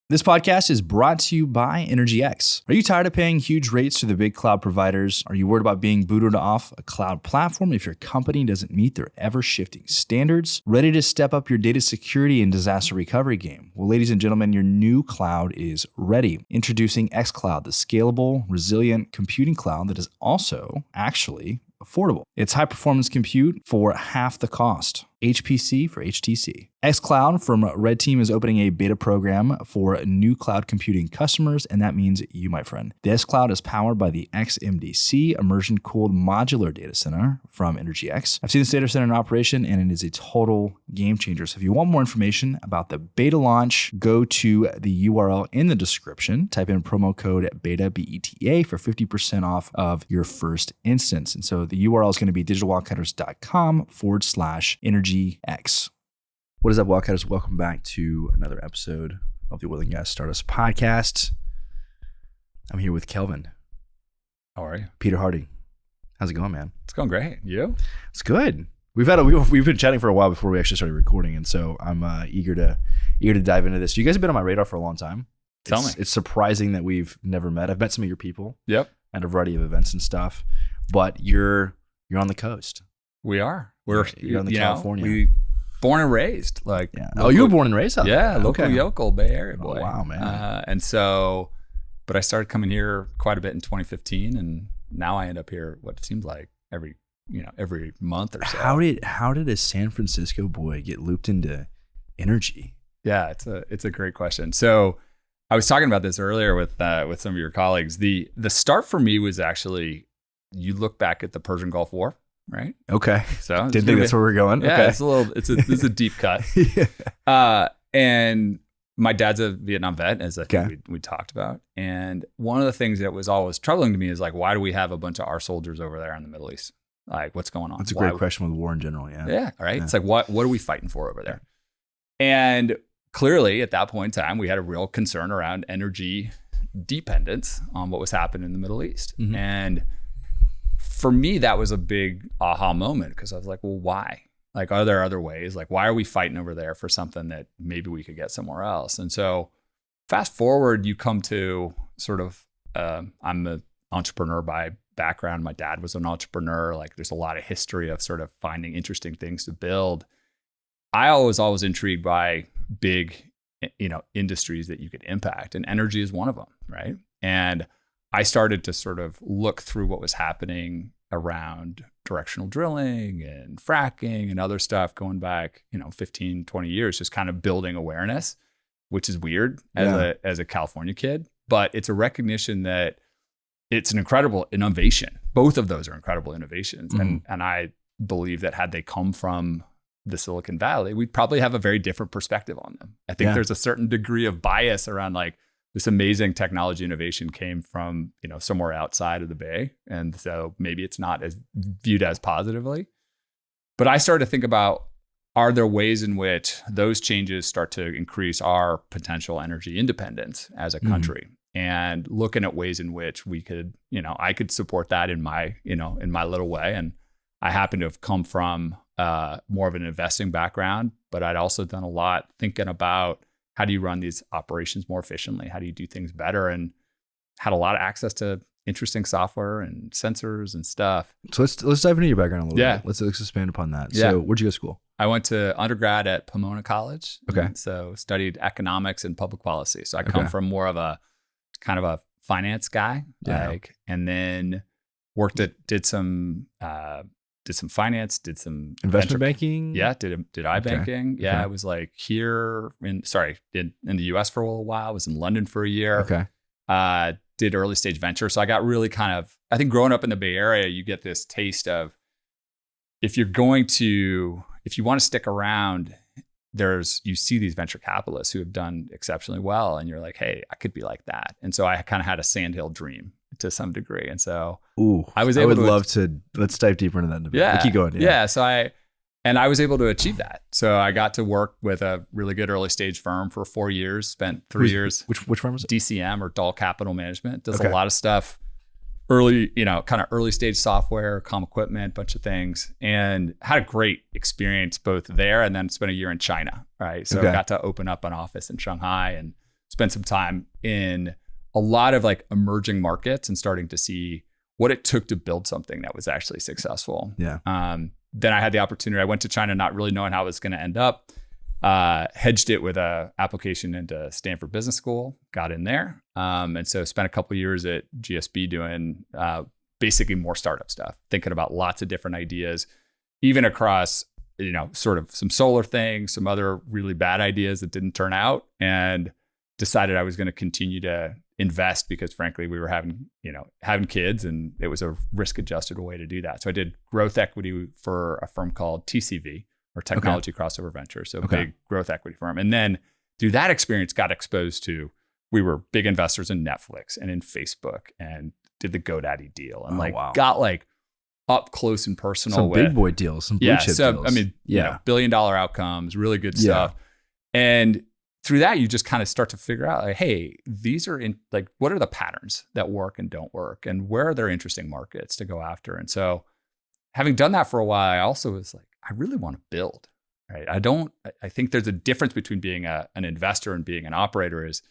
This podcast is brought to you by EnergyX. Are you tired of paying huge rates to the big cloud providers? Are you worried about being booted off a cloud platform if your company doesn't meet their ever-shifting standards? Ready to step up your data security and disaster recovery game? Well, ladies and gentlemen, your new cloud is ready. Introducing xCloud, the scalable, resilient computing cloud that is also actually affordable. It's high-performance compute for half the cost. HPC for HTC. xCloud from Red Team is opening a beta program for new cloud computing customers, and that means you, my friend. The xCloud is powered by the XMDC immersion-cooled modular data center from EnergyX. I've seen this data center in operation, and it is a total game changer. So if you want more information about the beta launch, go to the URL in the description. Type in promo code BETA, B-E-T-A, for 50% off of your first instance. And so the URL is going to be digitalwildcatters.com/EnergyX. What is up, Wildcatters? Welcome back to another episode of the Oil and Gas Stardust Podcast. I'm here with Kelvin. How are you? Peter Hardy. How's it going, man? It's going great. You? It's good. We've been chatting for a while before we actually started recording, and so I'm eager to dive into this. You guys have been on my radar for a long time. Tell me. It's surprising that we've never met. I've met some of your people. Yep. At a variety of events and stuff, but you're on the coast. We are. You're on the California. We born and raised. Yeah. Local, you were born and raised out there? Yeah, local yokel Bay Area boy. Oh, wow, man. But I started coming here quite a bit in 2015, and now I end up here what seems like every month or so. How did a San Francisco boy get looped into energy? Yeah, it's a great question. So I was talking about this earlier with some of your colleagues. The start for me was actually, you look back at the Persian Gulf War. Right. Okay. So didn't think that's where we're going. Yeah. Okay. This is a deep cut. Yeah. And my dad's a Vietnam vet, as I think we talked about. And one of the things that was always troubling to me is like, why do we have a bunch of our soldiers over there in the Middle East? Like, what's going on? That's a great question with war in general. Yeah. Yeah. Right. Yeah. It's like, what are we fighting for over there? And clearly at that point in time, we had a real concern around energy dependence on what was happening in the Middle East. Mm-hmm. And for me, that was a big aha moment, because I was like, well, why? Like, are there other ways? Like, why are we fighting over there for something that maybe we could get somewhere else? And so fast forward, you come to sort of, I'm an entrepreneur by background. My dad was an entrepreneur. Like, there's a lot of history of sort of finding interesting things to build. I was always intrigued by big, industries that you could impact, and energy is one of them, right? And I started to sort of look through what was happening around directional drilling and fracking and other stuff going back, 15, 20 years, just kind of building awareness, which is weird as a California kid, but it's a recognition that it's an incredible innovation. Both of those are incredible innovations. Mm-hmm. And I believe that had they come from the Silicon Valley, we'd probably have a very different perspective on them. I think there's a certain degree of bias around like, this amazing technology innovation came from, somewhere outside of the Bay. And so maybe it's not as viewed as positively. But I started to think about, are there ways in which those changes start to increase our potential energy independence as a country? Mm-hmm. And looking at ways in which we could, I could support that in my little way. And I happen to have come from more of an investing background, but I'd also done a lot thinking about, how do you run these operations more efficiently? How do you do things better? And had a lot of access to interesting software and sensors and stuff. So let's dive into your background a little bit. Let's expand upon that. Yeah. So where'd you go to school? I went to undergrad at Pomona College. Okay. So studied economics and public policy. So I come from more of a kind of a finance guy. Yeah. And then did some finance, did some investment banking. Yeah, did iBanking. Okay. Yeah, I was like here in the US for a little while. I was in London for a year. Okay. Did early stage venture. So I got really I think growing up in the Bay Area, you get this taste of, if you want to stick around, you see these venture capitalists who have done exceptionally well, and you're like, hey, I could be like that. And so I kind of had a sandhill dream to some degree. And so let's dive deeper into that in a bit. Yeah. Keep going. Yeah. So I was able to achieve that. So I got to work with a really good early stage firm for 4 years, spent 3 years. Which firm was it? DCM, or Dahl Capital Management. Does a lot of stuff early stage software, comm equipment, bunch of things, and had a great experience both there and then spent a year in China. Right. So I got to open up an office in Shanghai and spent some time in a lot of like emerging markets and starting to see what it took to build something that was actually successful. Yeah. Then I had the opportunity. I went to China not really knowing how it was going to end up. Hedged it with a application into Stanford Business School, got in there. And so spent a couple of years at GSB doing basically more startup stuff, thinking about lots of different ideas, even across, sort of some solar things, some other really bad ideas that didn't turn out, and decided I was going to continue to invest because frankly, we were having kids and it was a risk adjusted way to do that. So I did growth equity for a firm called TCV, or Technology Crossover Ventures. So big growth equity firm. And then through that experience, got exposed to, we were big investors in Netflix and in Facebook and did the GoDaddy deal and got like up close and personal some with big boy deals, some blue chip deals. I mean, $1 billion outcomes, really good stuff. And through that, you just kind of start to figure out like, hey, these are what are the patterns that work and don't work? And where are there interesting markets to go after? And so having done that for a while, I also was like, I really want to build, right? I think there's a difference between being an investor and being an operator. Is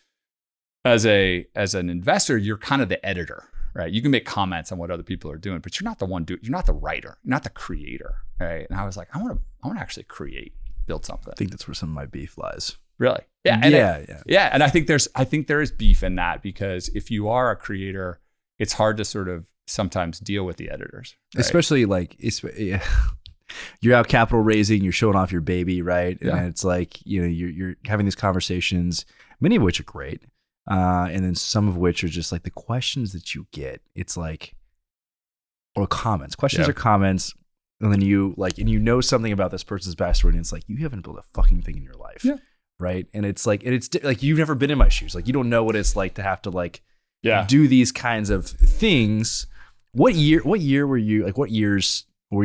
as an investor, you're kind of the editor, right? You can make comments on what other people are doing, but you're not the one you're not the writer, you're not the creator, right? And I was like, I want to actually build something. I think that's where some of my beef lies. Really? Yeah. And yeah. And I think there is beef in that, because if you are a creator, it's hard to sort of sometimes deal with the editors, right? Especially you're out capital raising, you're showing off your baby, right? Yeah. And it's like, you're having these conversations, many of which are great. And then some of which are just like the questions that you get. It's like, or questions or comments. And then you something about this person's backstory, and it's like, you haven't built a fucking thing in your life. Yeah. Right. And it's like, you've never been in my shoes. Like, you don't know what it's like to have to do these kinds of things. What years were you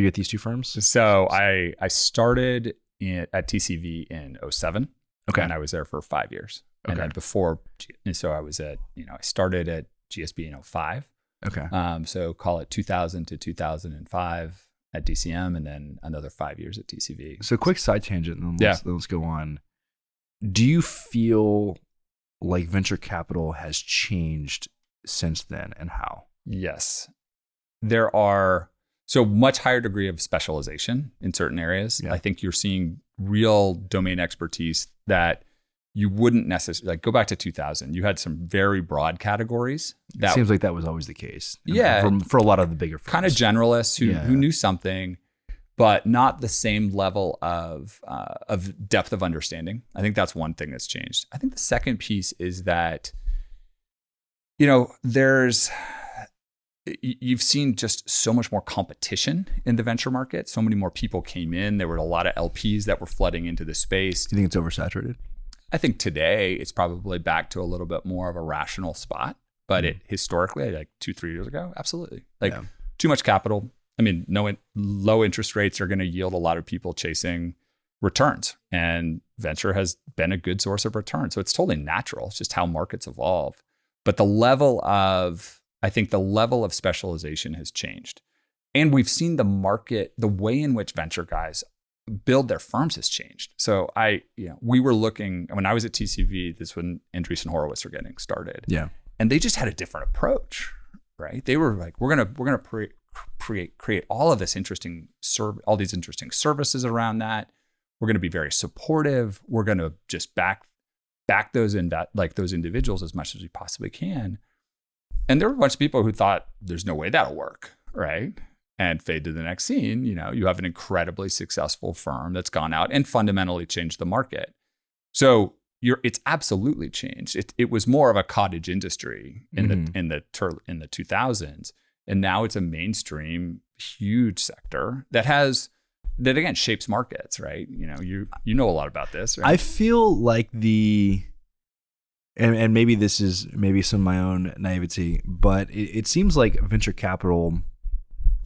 at these two firms? So I started at TCV in 2007. Okay. And I was there for 5 years. Okay. And then I started at GSB in 2005. Okay. So call it 2000 to 2005 at DCM, and then another 5 years at TCV. So quick side tangent, and then let's go on. Do you feel like venture capital has changed since then, and how? Yes. There are so much higher degree of specialization in certain areas. Yeah. I think you're seeing real domain expertise that you wouldn't necessarily, go back to 2000. You had some very broad categories. It seems like that was always the case. Yeah. For a lot of the bigger firms. Kind of generalists who knew something, but not the same level of depth of understanding. I think that's one thing that's changed. I think the second piece is that, you've seen just so much more competition in the venture market. So many more people came in. There were a lot of LPs that were flooding into the space. Do you think it's oversaturated? I think today it's probably back to a little bit more of a rational spot, but historically, like 2-3 years ago, absolutely. Too much capital. I mean, low interest rates are going to yield a lot of people chasing returns, and venture has been a good source of return. So it's totally natural. It's just how markets evolve. But the level of specialization has changed. And we've seen the market, the way in which venture guys build their firms has changed. So we were looking, when I was at TCV, this when Andreessen Horowitz were getting started. Yeah. And they just had a different approach, right? They were like, we're going to create all of this all these interesting services around that. We're going to be very supportive. We're going to just back those those individuals as much as we possibly can. And there were a bunch of people who thought there's no way that'll work, right? And fade to the next scene. You have an incredibly successful firm that's gone out and fundamentally changed the market. So it's absolutely changed. It was more of a cottage industry in the 2000s, and now it's a mainstream, huge sector that again shapes markets, right? You know a lot about this, right? I feel like and maybe this is some of my own naivety, but it seems like venture capital,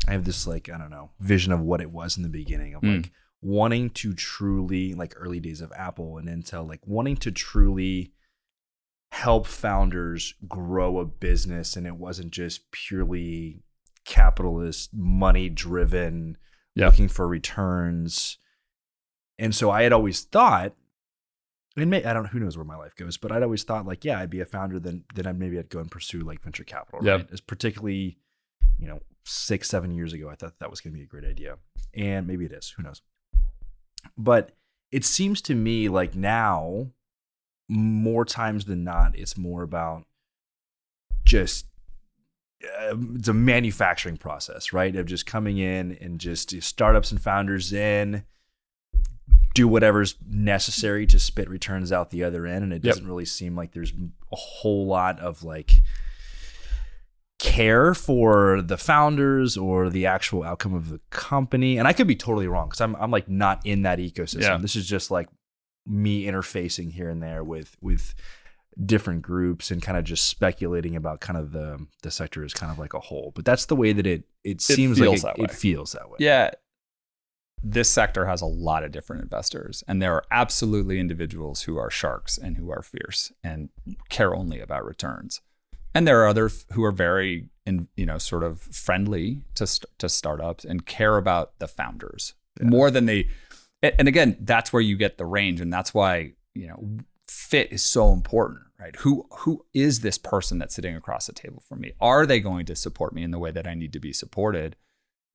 I have this vision of what it was in the beginning of wanting to truly, early days of Apple and Intel, wanting to truly help founders grow a business, and it wasn't just purely capitalist, money driven, looking for returns. And so I had always thought And I don't know, who knows where my life goes, but I'd always thought like, yeah, I'd be a founder, then I'd go and pursue like venture capital, right? Yep. It's particularly, 6-7 years ago, I thought that was going to be a great idea, and maybe it is, who knows? But it seems to me like now, more times than not, it's more about just it's a manufacturing process, right? Of just coming in and just startups and founders in, do whatever's necessary to spit returns out the other end. And it doesn't really seem like there's a whole lot of like care for the founders or the actual outcome of the company. And I could be totally wrong because I'm like not in that ecosystem. Yeah. This is just like me interfacing here and there with different groups and kind of just speculating about kind of the sector as kind of like a whole. But that's the way that it seems like it feels that way. Yeah. This sector has a lot of different investors, and there are absolutely individuals who are sharks and who are fierce and care only about returns. And there are others who are very, sort of friendly to startups and care about the founders more than they. And again, that's where you get the range, and that's why fit is so important, right? Who is this person that's sitting across the table from me? Are they going to support me in the way that I need to be supported?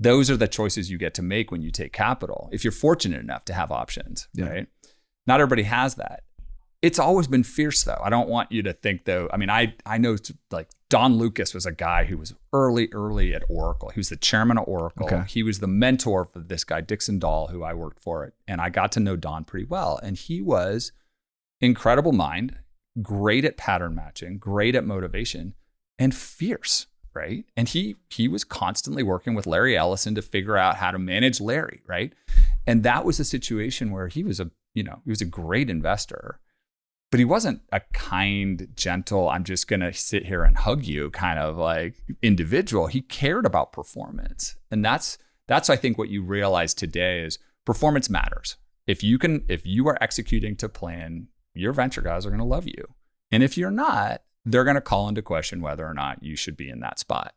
Those are the choices you get to make when you take capital. If you're fortunate enough to have options, right? Not everybody has that. It's always been fierce though. I don't want you to think though, I mean, I know like Don Lucas was a guy who was early at Oracle. He was the chairman of Oracle. Okay. He was the mentor for this guy, Dixon Dahl, who I worked for. And I got to know Don pretty well. And he was incredible mind, great at pattern matching, great at motivation, and fierce. Right. And he was constantly working with Larry Ellison to figure out how to manage Larry. Right. And that was a situation where he was a great investor, but he wasn't a kind, gentle, I'm just going to sit here and hug you kind of like individual. He cared about performance. And that's, I think, what you realize today is performance matters. If you are executing to plan, your venture guys are going to love you. And if you're not, they're going to call into question whether or not you should be in that spot.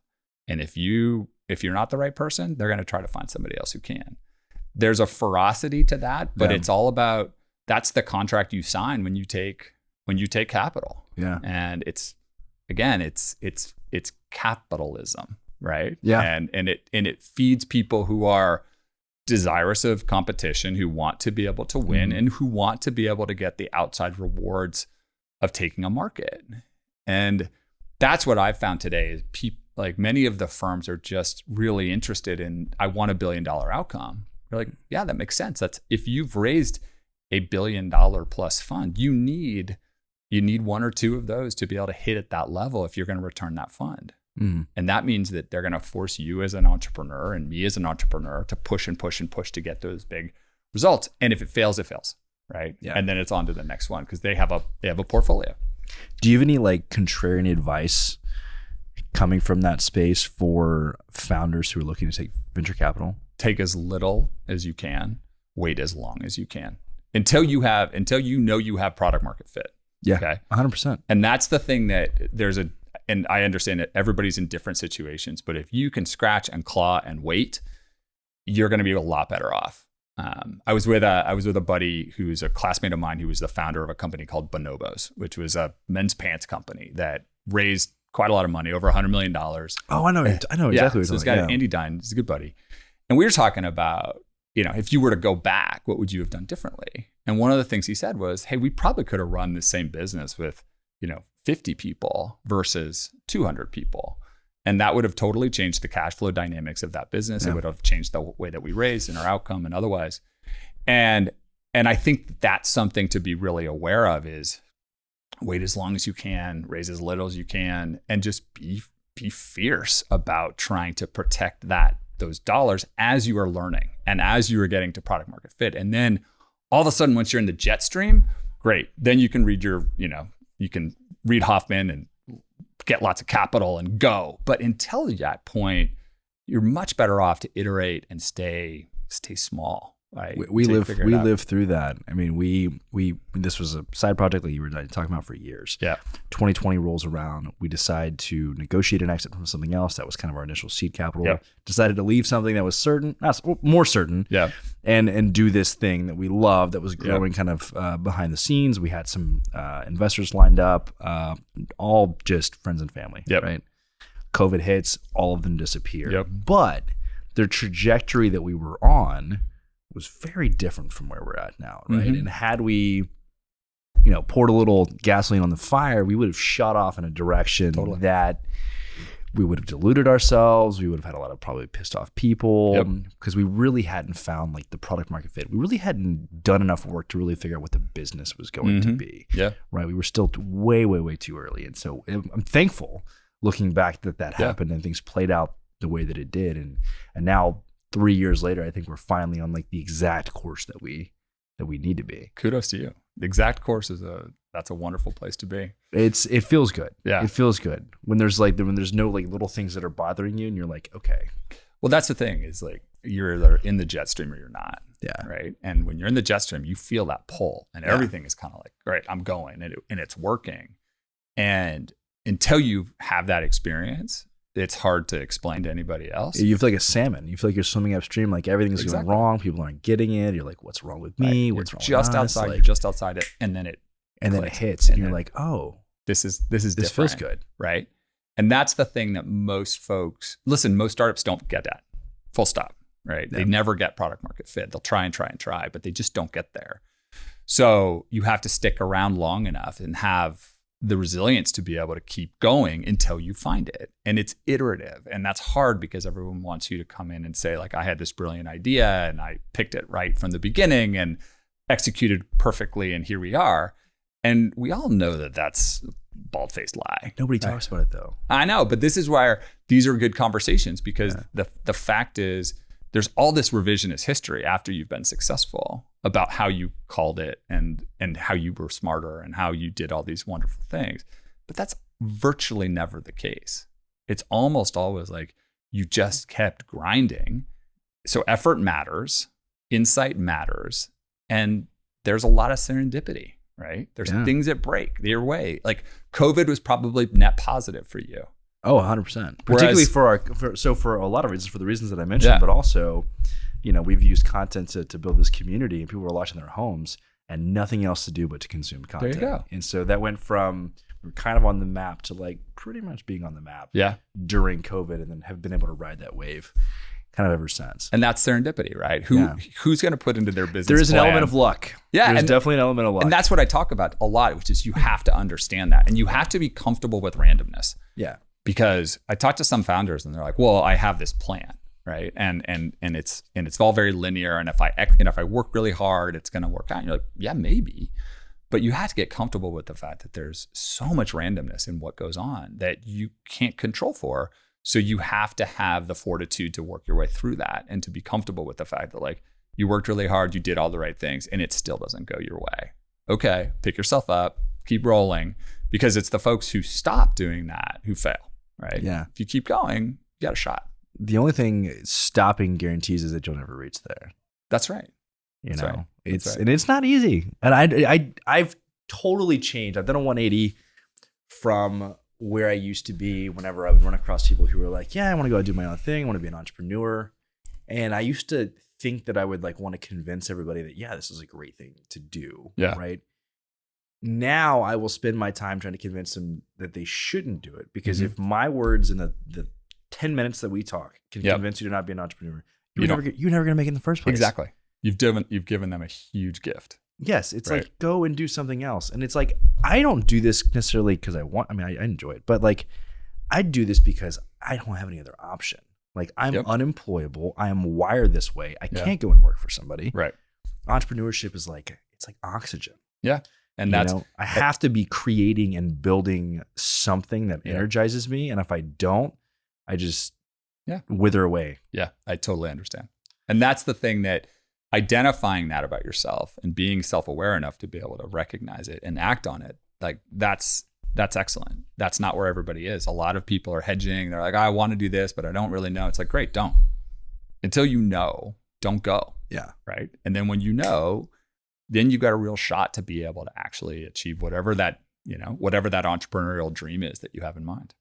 And if you're not the right person, they're going to try to find somebody else who can. There's a ferocity to that, but it's all about, that's the contract you sign when you take capital. Yeah. And it's capitalism, right? Yeah. And it feeds people who are desirous of competition, who want to be able to win, and who want to be able to get the outside rewards of taking a market. And that's what I've found today is like many of the firms are just really interested in, I want $1 billion outcome. You're like, yeah, that makes sense. That's if you've raised $1 billion plus fund, you need one or two of those to be able to hit at that level if you're going to return that fund. And that means that they're going to force you as an entrepreneur and me as an entrepreneur to push and push and push to get those big results. And if it fails, it fails, right? Yeah. And then it's on to the next one because they have a portfolio. Do you have any like contrarian advice coming from that space for founders who are looking to take venture capital? Take as little as you can, wait as long as you can until you know you have product market fit. Yeah. Okay. 100%. And that's the thing that and I understand that everybody's in different situations, but if you can scratch and claw and wait, you're going to be a lot better off. I was with a buddy who's a classmate of mine who was the founder of a company called Bonobos, which was a men's pants company that raised quite a lot of money, over $100 million. Oh, I know exactly. So this guy, Andy Dine, he's a good buddy. And we were talking about, if you were to go back, what would you have done differently? And one of the things he said was, hey, we probably could have run the same business with, 50 people versus 200 people. And that would have totally changed the cash flow dynamics of that business. Yeah. It would have changed the way that we raised and our outcome and otherwise. And I think that's something to be really aware of is wait as long as you can, raise as little as you can, and just be fierce about trying to protect those dollars as you are learning and as you are getting to product market fit. And then all of a sudden, once you're in the jet stream, great. Then you can read you can read Hoffman and get lots of capital and go. But until that point, you're much better off to iterate and stay small We lived through that. I mean, we this was a side project that you were talking about for years. Yeah. 2020 rolls around. We decide to negotiate an exit from something else. That was kind of our initial seed capital. Yeah. Decided to leave something that was certain, more certain. Yeah. And do this thing that we loved that was growing kind of behind the scenes. We had some investors lined up, all just friends and family. Yep. Right. COVID hits, all of them disappear. Yep. But the trajectory that we were on was very different from where we're at now, right? Mm-hmm. And had we, poured a little gasoline on the fire, we would have shot off in a direction that we would have diluted ourselves. We would have had a lot of probably pissed off people because we really hadn't found like the product market fit. We really hadn't done enough work to really figure out what the business was going to be. Yeah. Right. We were still way, way, way too early. And so I'm thankful looking back that happened and things played out the way that it did. And now 3 years later, I think we're finally on like the exact course that we need to be. Kudos to you. The exact course that's a wonderful place to be. It feels good. Yeah. It feels good when there's no like little things that are bothering you and you're like, okay. Well, that's the thing is like you're either in the jet stream or you're not. Yeah. Right. And when you're in the jet stream, you feel that pull and everything is kind of like, all right, I'm going and it's working. And until you have that experience, it's hard to explain to anybody else. You feel like a salmon. You feel like you're swimming upstream, like everything's going wrong. People aren't getting it. You're like, what's wrong with me? Right. What's wrong just with us? outside? Like, you're just outside it, and then it hits, and you're like, oh, this feels good, right? And that's the thing that most startups don't get at. Full stop. Right? Yeah. They never get product market fit. They'll try, but they just don't get there. So you have to stick around long enough and have the resilience to be able to keep going until you find it. And it's iterative. And that's hard because everyone wants you to come in and say, like, I had this brilliant idea and I picked it right from the beginning and executed perfectly. And here we are. And we all know that that's a bald-faced lie. Nobody talks about it though. I know, but this is where these are good conversations because the fact is there's all this revisionist history after you've been successful about how you called it and how you were smarter and how you did all these wonderful things. But that's virtually never the case. It's almost always like you just kept grinding. So effort matters, insight matters, and there's a lot of serendipity, right? There's things that break your way. Like COVID was probably net positive for you. Oh, 100%. Particularly for a lot of reasons, for the reasons that I mentioned, but also, we've used content to build this community and people were watching their homes and nothing else to do but to consume content. There you go. And so that went from we're kind of on the map to like pretty much being on the map during COVID and then have been able to ride that wave kind of ever since. And that's serendipity, right? Who's going to put into their business There is plan? an element of luck. Yeah. There's definitely an element of luck. And that's what I talk about a lot, which is you have to understand that. And you have to be comfortable with randomness. Yeah. Because I talk to some founders and they're like, well, I have this plan, right? And it's all very linear. And if I work really hard, it's going to work out. And you're like, yeah, maybe. But you have to get comfortable with the fact that there's so much randomness in what goes on that you can't control for. So you have to have the fortitude to work your way through that and to be comfortable with the fact that like you worked really hard, you did all the right things, and it still doesn't go your way. Okay, pick yourself up, keep rolling, because it's the folks who stop doing that who fail. Right. Yeah. If you keep going, you got a shot. The only thing stopping guarantees is that you'll never reach there. That's right. And it's not easy. And I've totally changed. I've done a 180 from where I used to be whenever I would run across people who were like, yeah, I want to go do my own thing. I want to be an entrepreneur. And I used to think that I would like want to convince everybody that, yeah, this is a great thing to do. Yeah. Right. Now I will spend my time trying to convince them that they shouldn't do it because if my words in the 10 minutes that we talk can convince you to not be an entrepreneur, you're never going to make it in the first place. Exactly. You've given them a huge gift. Yes. It's like, go and do something else. And it's like, I don't do this necessarily because I enjoy it, but like I do this because I don't have any other option. Like I'm unemployable. I am wired this way. I can't go and work for somebody. Right. Entrepreneurship is like, it's like oxygen. Yeah. And I have to be creating and building something that energizes me. And if I don't, I just wither away. Yeah, I totally understand. And that's the thing, that identifying that about yourself and being self-aware enough to be able to recognize it and act on it. Like that's excellent. That's not where everybody is. A lot of people are hedging. They're like, I want to do this, but I don't really know. It's like, great, don't. Until you know, don't go. Yeah. Right. And then when you know, then you've got a real shot to be able to actually achieve whatever that entrepreneurial dream is that you have in mind.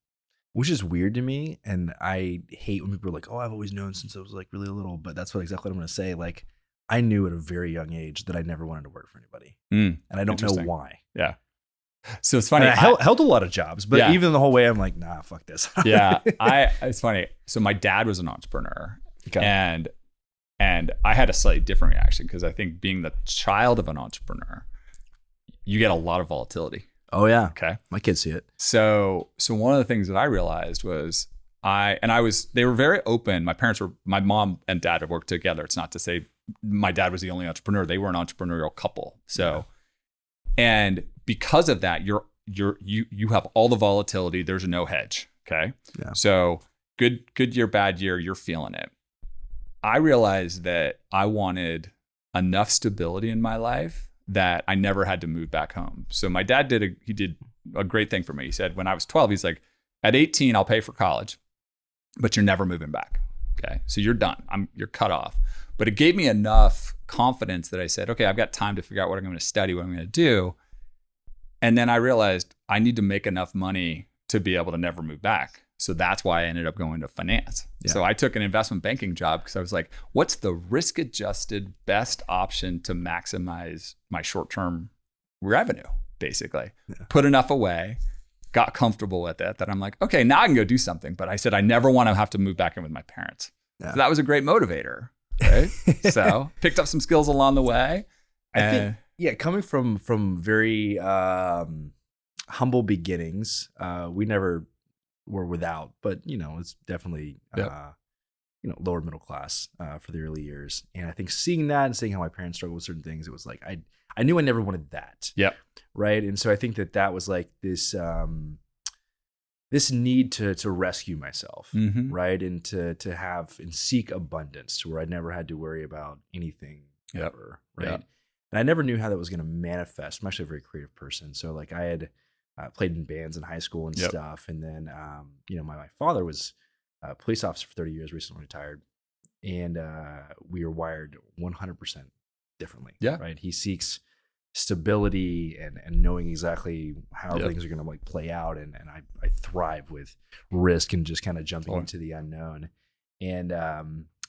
Which is weird to me. And I hate when people are like, oh, I've always known since I was like really little, but that's exactly what I'm going to say. Like, I knew at a very young age that I never wanted to work for anybody. And I don't know why. Yeah. So it's funny. I held a lot of jobs, but even the whole way I'm like, nah, fuck this. It's funny. So my dad was an entrepreneur, and I had a slightly different reaction because I think being the child of an entrepreneur, you get a lot of volatility. Oh yeah. Okay. My kids see it. So one of the things that I realized was they were very open. My mom and dad have worked together. It's not to say my dad was the only entrepreneur. They were an entrepreneurial couple. So, and because of that, you have all the volatility. There's no hedge. Okay. Yeah. So good year, bad year, you're feeling it. I realized that I wanted enough stability in my life that I never had to move back home. So my dad did a great thing for me. He said, when I was 12, he's like, at 18, I'll pay for college, but you're never moving back. Okay. So you're done. You're cut off. But it gave me enough confidence that I said, okay, I've got time to figure out what I'm going to study, what I'm going to do. And then I realized I need to make enough money to be able to never move back. So that's why I ended up going to finance. Yeah. So I took an investment banking job because I was like, what's the risk-adjusted best option to maximize my short-term revenue, basically? Yeah. Put enough away, got comfortable with it that I'm like, okay, now I can go do something. But I said, I never want to have to move back in with my parents. Yeah. So that was a great motivator, right? So picked up some skills along the way. I think, coming from very humble beginnings, we never were without, but it's definitely lower middle class for the early years. And I think seeing that and seeing how my parents struggled with certain things, it was like I knew I never wanted that. Yeah. Right. And so I think that was like this this need to rescue myself, right, and to have and seek abundance to where I never had to worry about anything ever, right. Yep. And I never knew how that was going to manifest. I'm actually a very creative person, so like I had played in bands in high school and stuff. And then, my father was a police officer for 30 years, recently retired. And we are wired 100% differently. Yeah. Right. He seeks stability and knowing exactly how things are going to like play out. And I thrive with risk and just kind of jumping into the unknown. And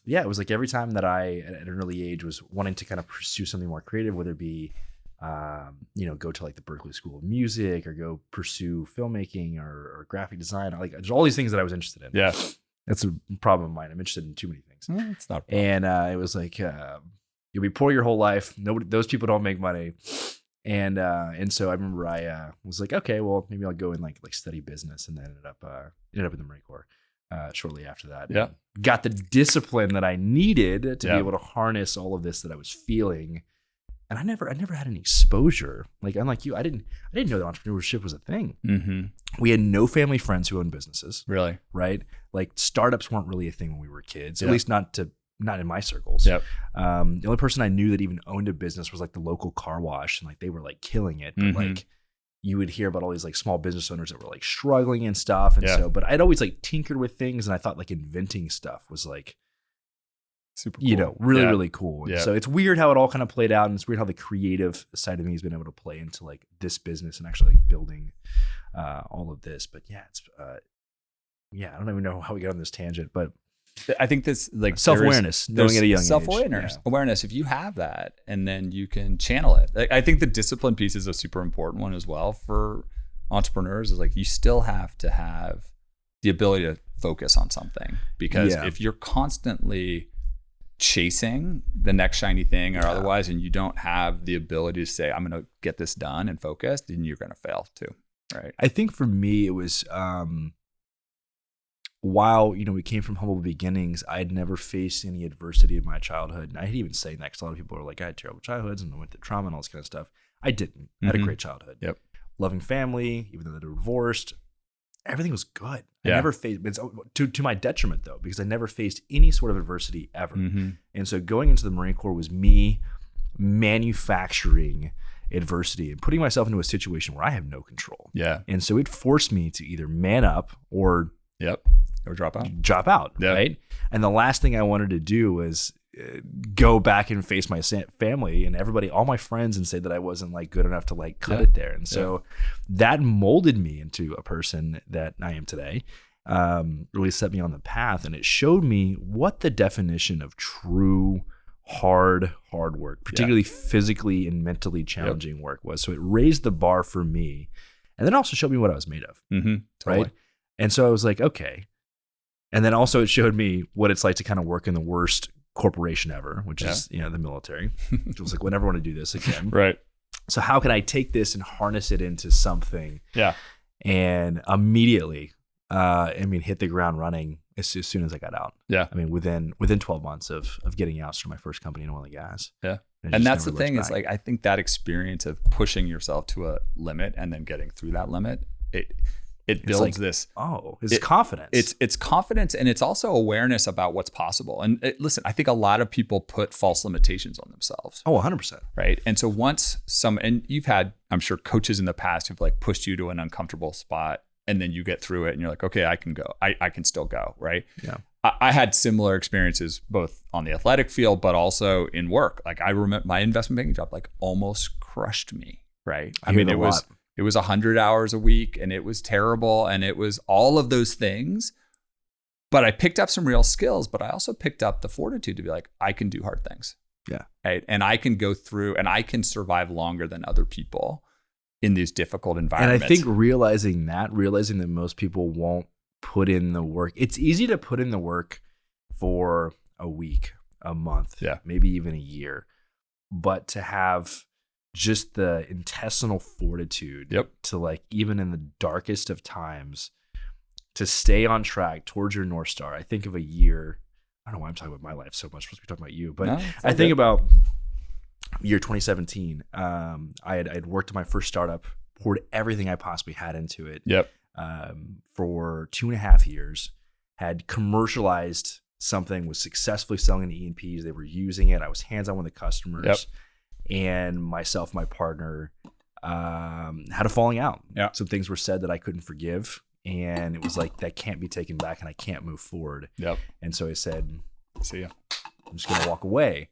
it was like every time that I, at an early age, was wanting to kind of pursue something more creative, whether it be go to like the Berklee School of Music or go pursue filmmaking or graphic design. Like there's all these things that I was interested in. Yeah. That's a problem of mine. I'm interested in too many things. It's not a problem. And it was like, you'll be poor your whole life. Those people don't make money. And so I remember I was like, okay, well maybe I'll go and like study business, and then ended up in the Marine Corps shortly after that. Yeah. Got the discipline that I needed to be able to harness all of this that I was feeling. And I never had any exposure. Like unlike you, I didn't know that entrepreneurship was a thing. Mm-hmm. We had no family friends who owned businesses. Really? Right? Like startups weren't really a thing when we were kids. At least not in my circles. Yep. The only person I knew that even owned a business was like the local car wash, and like they were like killing it. But like you would hear about all these like small business owners that were like struggling and stuff. And but I'd always like tinkered with things, and I thought like inventing stuff was like super cool. Really cool. And so it's weird how it all kind of played out, and it's weird how the creative side of me has been able to play into like this business and actually like building all of this. But it's I don't even know how we got on this tangent, but I think this like self-awareness, knowing at a young age. Self-awareness, if you have that, and then you can channel it. Like, I think the discipline piece is a super important one as well for entrepreneurs. Is like you still have to have the ability to focus on something, because if you're constantly chasing the next shiny thing or otherwise, and you don't have the ability to say, I'm going to get this done and focus, then you're going to fail too. Right. I think for me, it was, while, we came from humble beginnings, I'd never faced any adversity in my childhood. And I hate even saying that because a lot of people are like, I had terrible childhoods and I went through trauma and all this kind of stuff. I didn't. I had a great childhood. Yep. Loving family, even though they were divorced. Everything was good. I never faced, it's to my detriment though, because I never faced any sort of adversity ever. And so going into the Marine Corps was me manufacturing adversity and putting myself into a situation where I have no control. Yeah. And so it forced me to either man up or drop out. Right? And the last thing I wanted to do was go back and face my family and everybody, all my friends, and say that I wasn't like good enough to like cut it there. And so that molded me into a person that I am today. Really set me on the path, and it showed me what the definition of true hard work, particularly physically and mentally challenging work was. So it raised the bar for me, and then also showed me what I was made of. Totally. Right. And so I was like, okay. And then also it showed me what it's like to kind of work in the worst corporation ever, which is, the military. It was like, we'll never want to do this again. Right. So how can I take this and harness it into something? Yeah. And immediately, hit the ground running as soon as I got out. Yeah. I mean, within 12 months of getting out, started my first company in oil and gas. Yeah. And that's the thing, is like, I think that experience of pushing yourself to a limit and then getting through that limit, it builds like, this. It's confidence. It's confidence, and it's also awareness about what's possible. And listen, I think a lot of people put false limitations on themselves. 100%. Right. And so and you've had, I'm sure, coaches in the past who've like pushed you to an uncomfortable spot, and then you get through it and you're like, okay, I can go. I can still go. Right. Yeah. I had similar experiences both on the athletic field, but also in work. Like I remember my investment banking job like almost crushed me. Right. It was 100 hours a week, and it was terrible, and it was all of those things. But I picked up some real skills, but I also picked up the fortitude to be like, I can do hard things. Yeah. Right. And I can go through, and I can survive longer than other people in these difficult environments. And I think realizing that most people won't put in the work. It's easy to put in the work for a week, a month, maybe even a year, but to have just the intestinal fortitude to like, even in the darkest of times, to stay on track towards your North Star. I think of a year, I don't know why I'm talking about my life so much, I'm supposed to be talking about you, but I think about year 2017. I had worked at my first startup, poured everything I possibly had into it for 2.5 years, had commercialized something, was successfully selling to E&Ps. They were using it. I was hands-on with the customers. And myself, my partner, had a falling out. Some things were said that I couldn't forgive. And it was like, that can't be taken back, and I can't move forward. And so I said, see ya. I'm just going to walk away.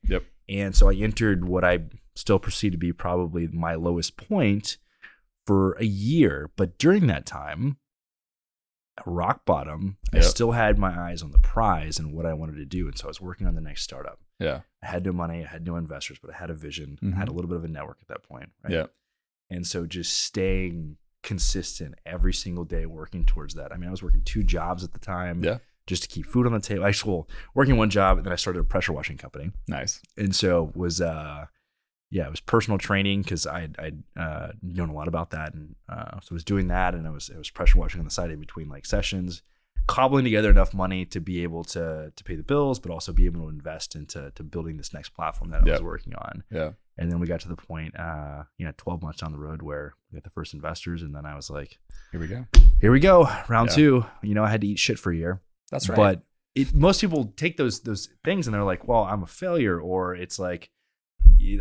And so I entered what I still perceive to be probably my lowest point for a year. But during that time, at rock bottom, I still had my eyes on the prize and what I wanted to do. And so I was working on the next startup. I had no money, I had no investors, but I had a vision. I had a little bit of a network at that point. Right? And so just staying consistent every single day, working towards that. I mean, I was working 2 jobs at the time just to keep food on the table. I was working 1 job, and then I started a pressure washing company. Nice. And so it was it was personal training, because I'd known a lot about that. And so I was doing that, and I was pressure washing on the side in between like sessions, cobbling together enough money to be able to pay the bills, but also be able to invest into building this next platform that I was working on. And then we got to the point, 12 months down the road, where we got the first investors. And then I was like, here we go. Round 2. I had to eat shit for a year. That's right. But most people take those things and they're like, well, I'm a failure, or it's like,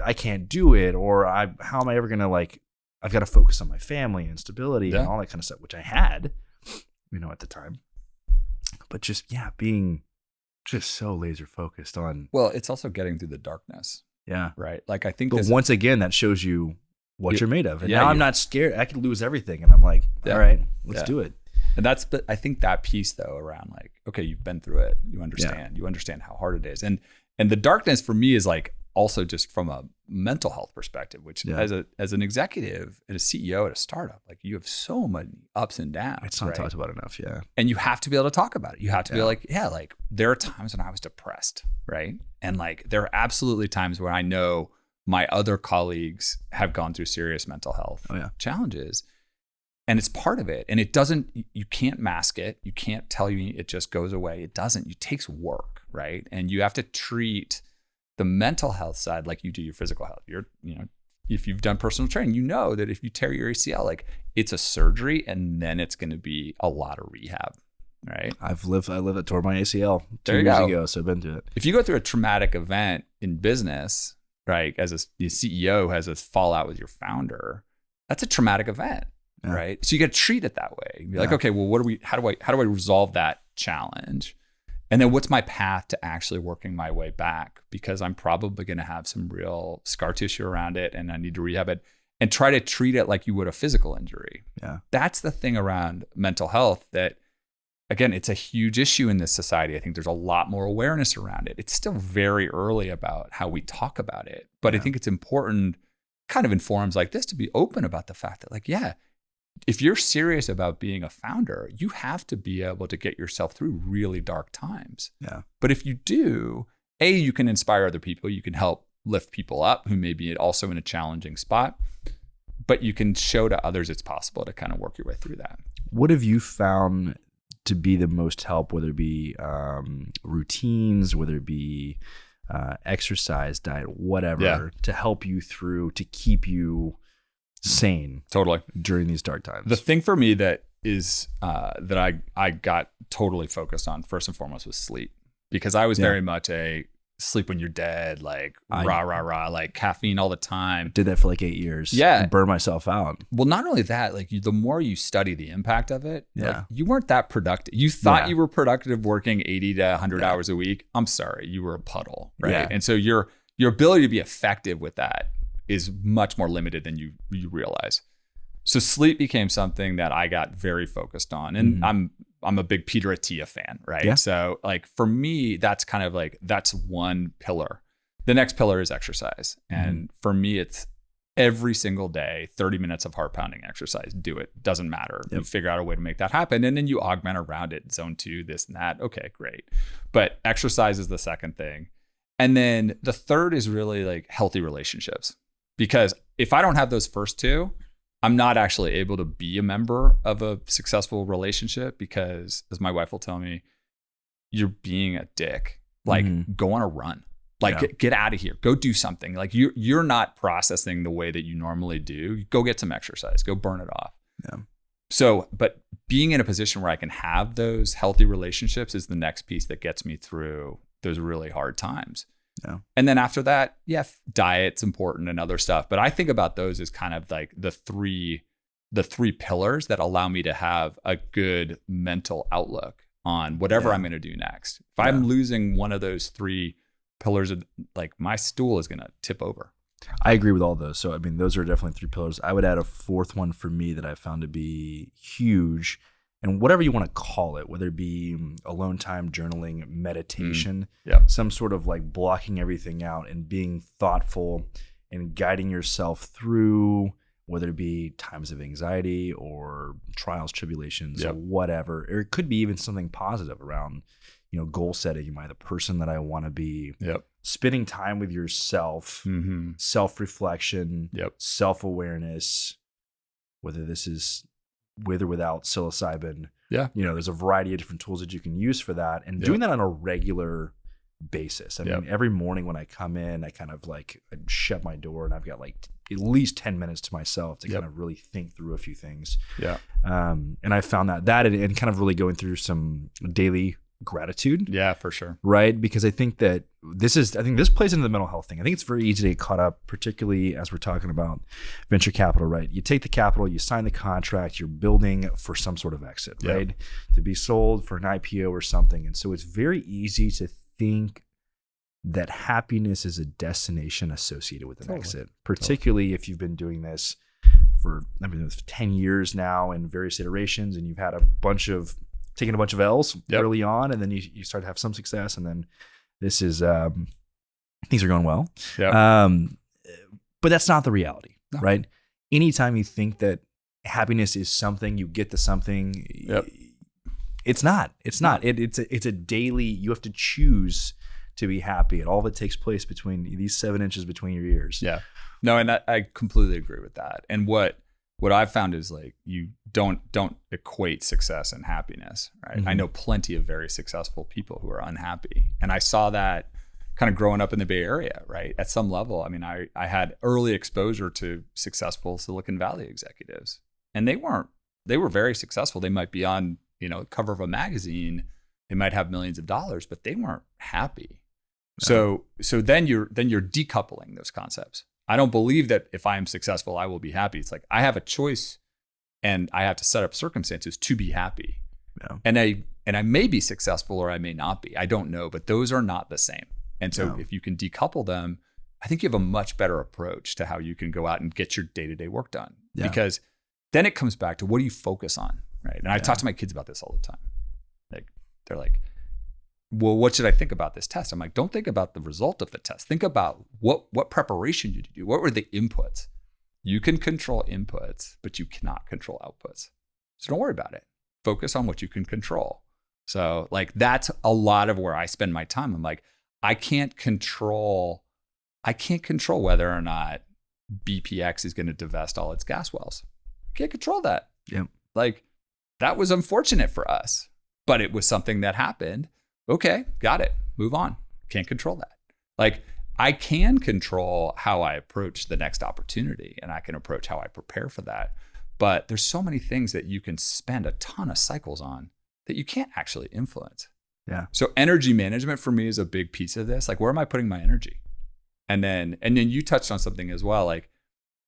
I can't do it, or how am I ever going to, like, I've got to focus on my family and stability and all that kind of stuff, which I had, at the time. But just, being just so laser focused on. Well, it's also getting through the darkness. Right. Like, I think. But once again, that shows you what you're made of. And now I'm not scared. I could lose everything. And I'm like, all right, let's do it. And I think that piece, though, around like, okay, you've been through it. You understand how hard it is. And the darkness for me is like, also just from a mental health perspective, which as an executive and a CEO at a startup, like, you have so many ups and downs. It's not talked about enough. And you have to be able to talk about it. You have to be like, like, there are times when I was depressed, right? And like, there are absolutely times where I know my other colleagues have gone through serious mental health challenges. And it's part of it. And you can't mask it. You can't tell you it just goes away. It doesn't. It takes work, right? And you have to treat the mental health side like you do your physical health. If you've done personal training, you know that if you tear your ACL, like, it's a surgery, and then it's going to be a lot of rehab, right? I tore my ACL 2 years ago, so I've been through it. If you go through a traumatic event in business, right, as the CEO has a fallout with your founder, that's a traumatic event, right? So you got to treat it that way. Be like, okay, well, how do I resolve that challenge? And then what's my path to actually working my way back? Because I'm probably going to have some real scar tissue around it and I need to rehab it, and try to treat it like you would a physical injury. Yeah. That's the thing around mental health that, again, it's a huge issue in this society. I think there's a lot more awareness around it. It's still very early about how we talk about it. But I think it's important, kind of in forums like this, to be open about the fact that, like, yeah, if you're serious about being a founder, you have to be able to get yourself through really dark times. Yeah. But if you do, you can inspire other people. You can help lift people up who may be also in a challenging spot. But you can show to others it's possible to kind of work your way through that. What have you found to be the most help, whether it be routines, whether it be exercise, diet, whatever, to help you through, to keep you sane Totally during these dark times? The thing for me that is that I got totally focused on first and foremost was sleep, because I was very much a sleep when you're dead, like rah, like caffeine all the time. Did that for like 8 years. Yeah. And burned myself out. Well, not only that, like the more you study the impact of it, like, you weren't that productive. You thought you were productive working 80 to 100 hours a week. I'm sorry, you were a puddle, right? Yeah. And so your ability to be effective with that is much more limited than you realize. So sleep became something that I got very focused on. And I'm a big Peter Attia fan, right? Yeah. So like for me, that's kind of like, that's one pillar. The next pillar is exercise. And for me, it's every single day, 30 minutes of heart pounding exercise. Do it. Doesn't matter. You figure out a way to make that happen. And then you augment around it, zone 2, this and that. Okay, great. But exercise is the second thing. And then the third is really like healthy relationships. Because if I don't have those first two, I'm not actually able to be a member of a successful relationship, because, as my wife will tell me, you're being a dick. Like, go on a run. Like, get out of here. Go do something. Like, you're not processing the way that you normally do. Go get some exercise. Go burn it off. Yeah. So, but being in a position where I can have those healthy relationships is the next piece that gets me through those really hard times. Yeah. And then after that, diet's important and other stuff. But I think about those as kind of like the three pillars that allow me to have a good mental outlook on whatever I'm going to do next. If I'm losing one of those three pillars, like, my stool is going to tip over. I agree with all those. So, I mean, those are definitely 3 pillars. I would add a fourth one for me that I found to be huge, and whatever you want to call it, whether it be alone time, journaling, meditation, some sort of like blocking everything out and being thoughtful and guiding yourself through, whether it be times of anxiety or trials, tribulations, or whatever. Or it could be even something positive around, goal setting. Am I the person that I want to be? Spending time with yourself, self-reflection, self-awareness, whether this is with or without psilocybin. There's a variety of different tools that you can use for that, and doing that on a regular basis. I mean, every morning when I come in, I kind of like shut my door and I've got like at least 10 minutes to myself to kind of really think through a few things. And I found that and kind of really going through some daily gratitude. Yeah, for sure. Right. Because I think that this plays into the mental health thing. I think it's very easy to get caught up, particularly as we're talking about venture capital, right? You take the capital, you sign the contract, you're building for some sort of exit, right? To be sold for an IPO or something. And so it's very easy to think that happiness is a destination associated with an exit, particularly if you've been doing this for 10 years now in various iterations, and you've had taken a bunch of L's early on, and then you start to have some success, and then this is things are going well. But that's not the reality, right? Anytime you think that happiness is something, you get to something, it's not. It's a daily, you have to choose to be happy, and all of it takes place between these 7 inches between your ears. No, and I completely agree with that. And what I've found is, like, you don't equate success and happiness, right? I know plenty of very successful people who are unhappy. And I saw that kind of growing up in the Bay Area, right? At some level, I mean, I had early exposure to successful Silicon Valley executives, and they were very successful. They might be on, cover of a magazine. They might have millions of dollars, but they weren't happy. So then you're decoupling those concepts. I don't believe that if I am successful, I will be happy. It's like, I have a choice and I have to set up circumstances to be happy. And And I may be successful or I may not be. I don't know, but those are not the same. And so if you can decouple them, I think you have a much better approach to how you can go out and get your day-to-day work done. Because then it comes back to what do you focus on, right? And I talk to my kids about this all the time. Like, they're like, well, what should I think about this test? I'm like, don't think about the result of the test. Think about what preparation you do. What were the inputs? You can control inputs, but you cannot control outputs. So don't worry about it. Focus on what you can control. So like, that's a lot of where I spend my time. I'm like, I can't control whether or not BPX is going to divest all its gas wells. Can't control that. Yep. Like, that was unfortunate for us, but it was something that happened. Okay, got it. Move on. Can't control that. Like, I can control how I approach the next opportunity, and I can approach how I prepare for that. But there's so many things that you can spend a ton of cycles on that you can't actually influence. Yeah. So energy management for me is a big piece of this. Like, where am I putting my energy? And then you touched on something as well, like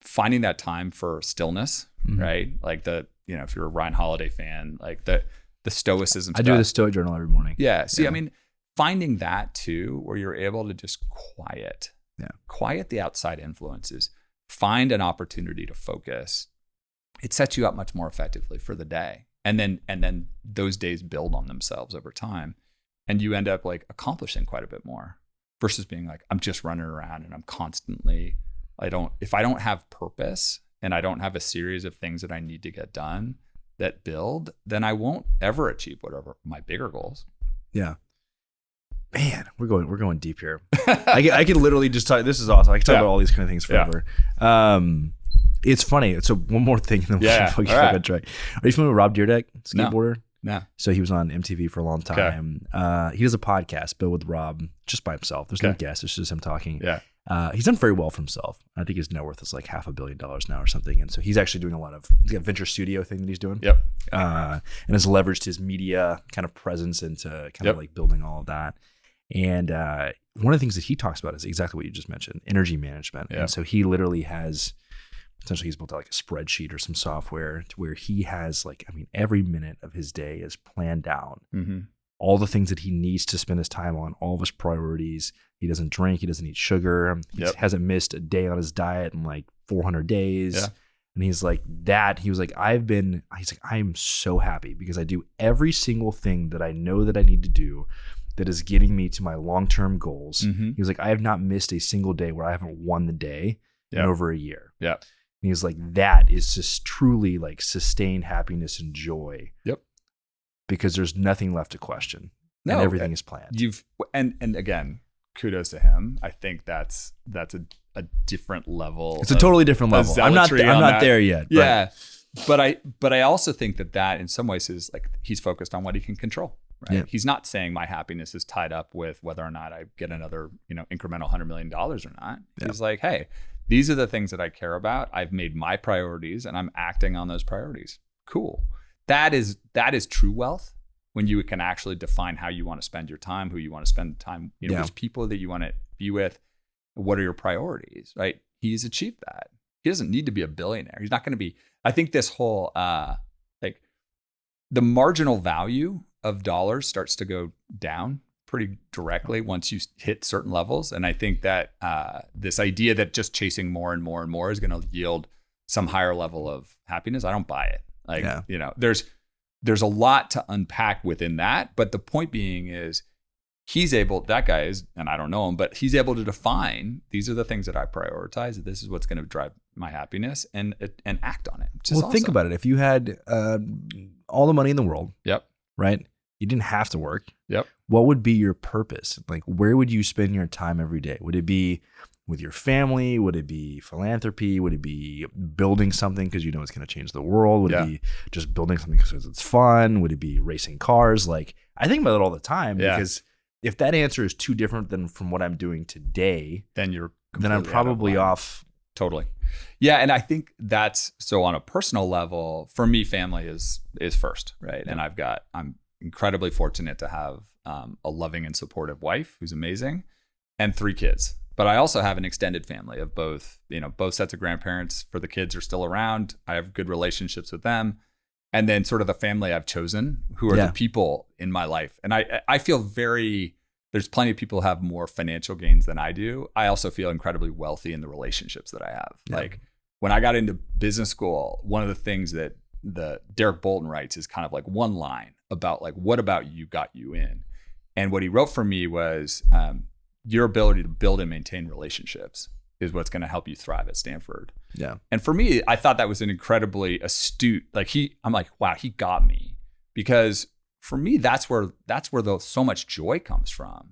finding that time for stillness, right? Like if you're a Ryan Holiday fan, like the stoicism stuff. I do the Stoic journal every morning. Yeah. See, I mean, finding that too, where you're able to just quiet the outside influences, find an opportunity to focus. It sets you up much more effectively for the day. And then those days build on themselves over time. And you end up like accomplishing quite a bit more versus being like, I'm just running around and I'm constantly, if I don't have purpose and I don't have a series of things that I need to get done that build, then I won't ever achieve whatever my bigger goals. Yeah. Man, we're going deep here. I could literally just talk. This is awesome. I can talk about all these kind of things forever. It's funny. So one more thing. Then we'll get on track. Are you familiar with Rob Dyrdek, skateboarder? No. So he was on MTV for a long time. He does a podcast, Bill with Rob, just by himself. There's no guests. It's just him talking. Yeah. He's done very well for himself. I think his net worth is like $500 million now or something. And so he's actually doing he's got a venture studio thing that he's doing. Yep. And has leveraged his media kind of presence into kind of like building all of that. And one of the things that he talks about is exactly what you just mentioned, energy management. Yeah. And so he literally has, essentially he's built out like a spreadsheet or some software to where he has every minute of his day is planned out. All the things that he needs to spend his time on, all of his priorities. He doesn't drink. He doesn't eat sugar. He hasn't missed a day on his diet in like 400 days. Yeah. And he's like that. He was like, I'm so happy because I do every single thing that I know that I need to do that is getting me to my long-term goals. He was like, I have not missed a single day where I haven't won the day in over a year. Yeah. And he was like, that is just truly like sustained happiness and joy. Yep. Because there's nothing left to question. No, and everything is planned. And again, kudos to him. I think that's a different level. It's a totally different level. I'm not there yet. Yeah. But I also think that in some ways is like he's focused on what he can control. Right. Yeah. He's not saying my happiness is tied up with whether or not I get another, incremental $100 million or not. Yeah. He's like, hey, these are the things that I care about. I've made my priorities and I'm acting on those priorities. Cool. That is true wealth when you can actually define how you want to spend your time, who you want to spend time, which people that you want to be with, what are your priorities, right? He's achieved that. He doesn't need to be a billionaire. He's not going to be, I think this whole, like the marginal value of dollars starts to go down pretty directly once you hit certain levels. And I think that this idea that just chasing more and more and more is going to yield some higher level of happiness, I don't buy it. Like, there's a lot to unpack within that. But the point being is that guy is, and I don't know him, but he's able to define, these are the things that I prioritize. This is what's going to drive my happiness and act on it. Well, think about it. If you had all the money in the world, right? You didn't have to work. What would be your purpose? Like, where would you spend your time every day? Would it be with your family? Would it be philanthropy? Would it be building something because you know it's going to change the world? Would it be just building something because it's fun? Would it be racing cars? Like, I think about it all the time because if that answer is too different than from what I'm doing today, then I'm probably off. Totally. Yeah. And I think that's, so on a personal level, for me, family is first, right? And I'm incredibly fortunate to have a loving and supportive wife who's amazing and 3 kids. But I also have an extended family of both sets of grandparents for the kids are still around. I have good relationships with them. and then sort of the family I've chosen, who are the people in my life. And I feel there's plenty of people who have more financial gains than I do. I also feel incredibly wealthy in the relationships that I have. Yeah. Like when I got into business school, one of the things that the Derek Bolton writes is kind of like one line about like, what about you got you in? And what he wrote for me was your ability to build and maintain relationships is what's going to help you thrive at Stanford. Yeah. And for me, I thought that was an incredibly astute, I'm like, wow, he got me. Because for me, that's where so much joy comes from.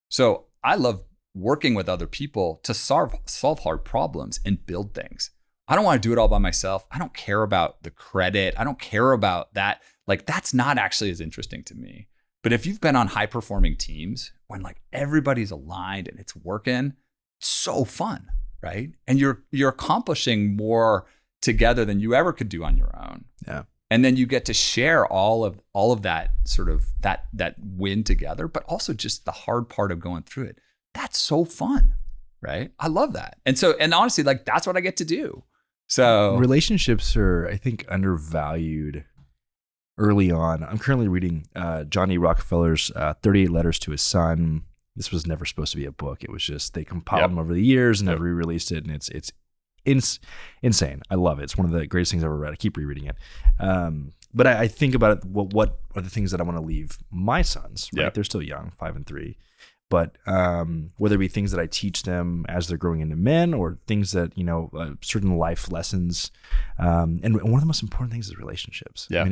So I love working with other people to solve hard problems and build things. I don't want to do it all by myself. I don't care about the credit. I don't care about that. Like that's not actually as interesting to me. But if you've been on high performing teams when like everybody's aligned and it's working, it's so fun, right? And you're accomplishing more together than you ever could do on your own. Yeah. And then you get to share all of that sort of that win together, but also just the hard part of going through it. That's so fun, right? I love that. And honestly, like that's what I get to do. So relationships are, I think, undervalued early on. I'm currently reading John E. Rockefeller's 38 Letters to His Son. This was never supposed to be a book. It was just, they compiled them over the years and never re-released it. And it's insane. I love it. It's one of the greatest things I've ever read. I keep rereading it. But I think about it, what are the things that I want to leave my sons, right? They're still young, 5 and 3. But whether it be things that I teach them as they're growing into men or things that, certain life lessons. And one of the most important things is relationships. Yeah.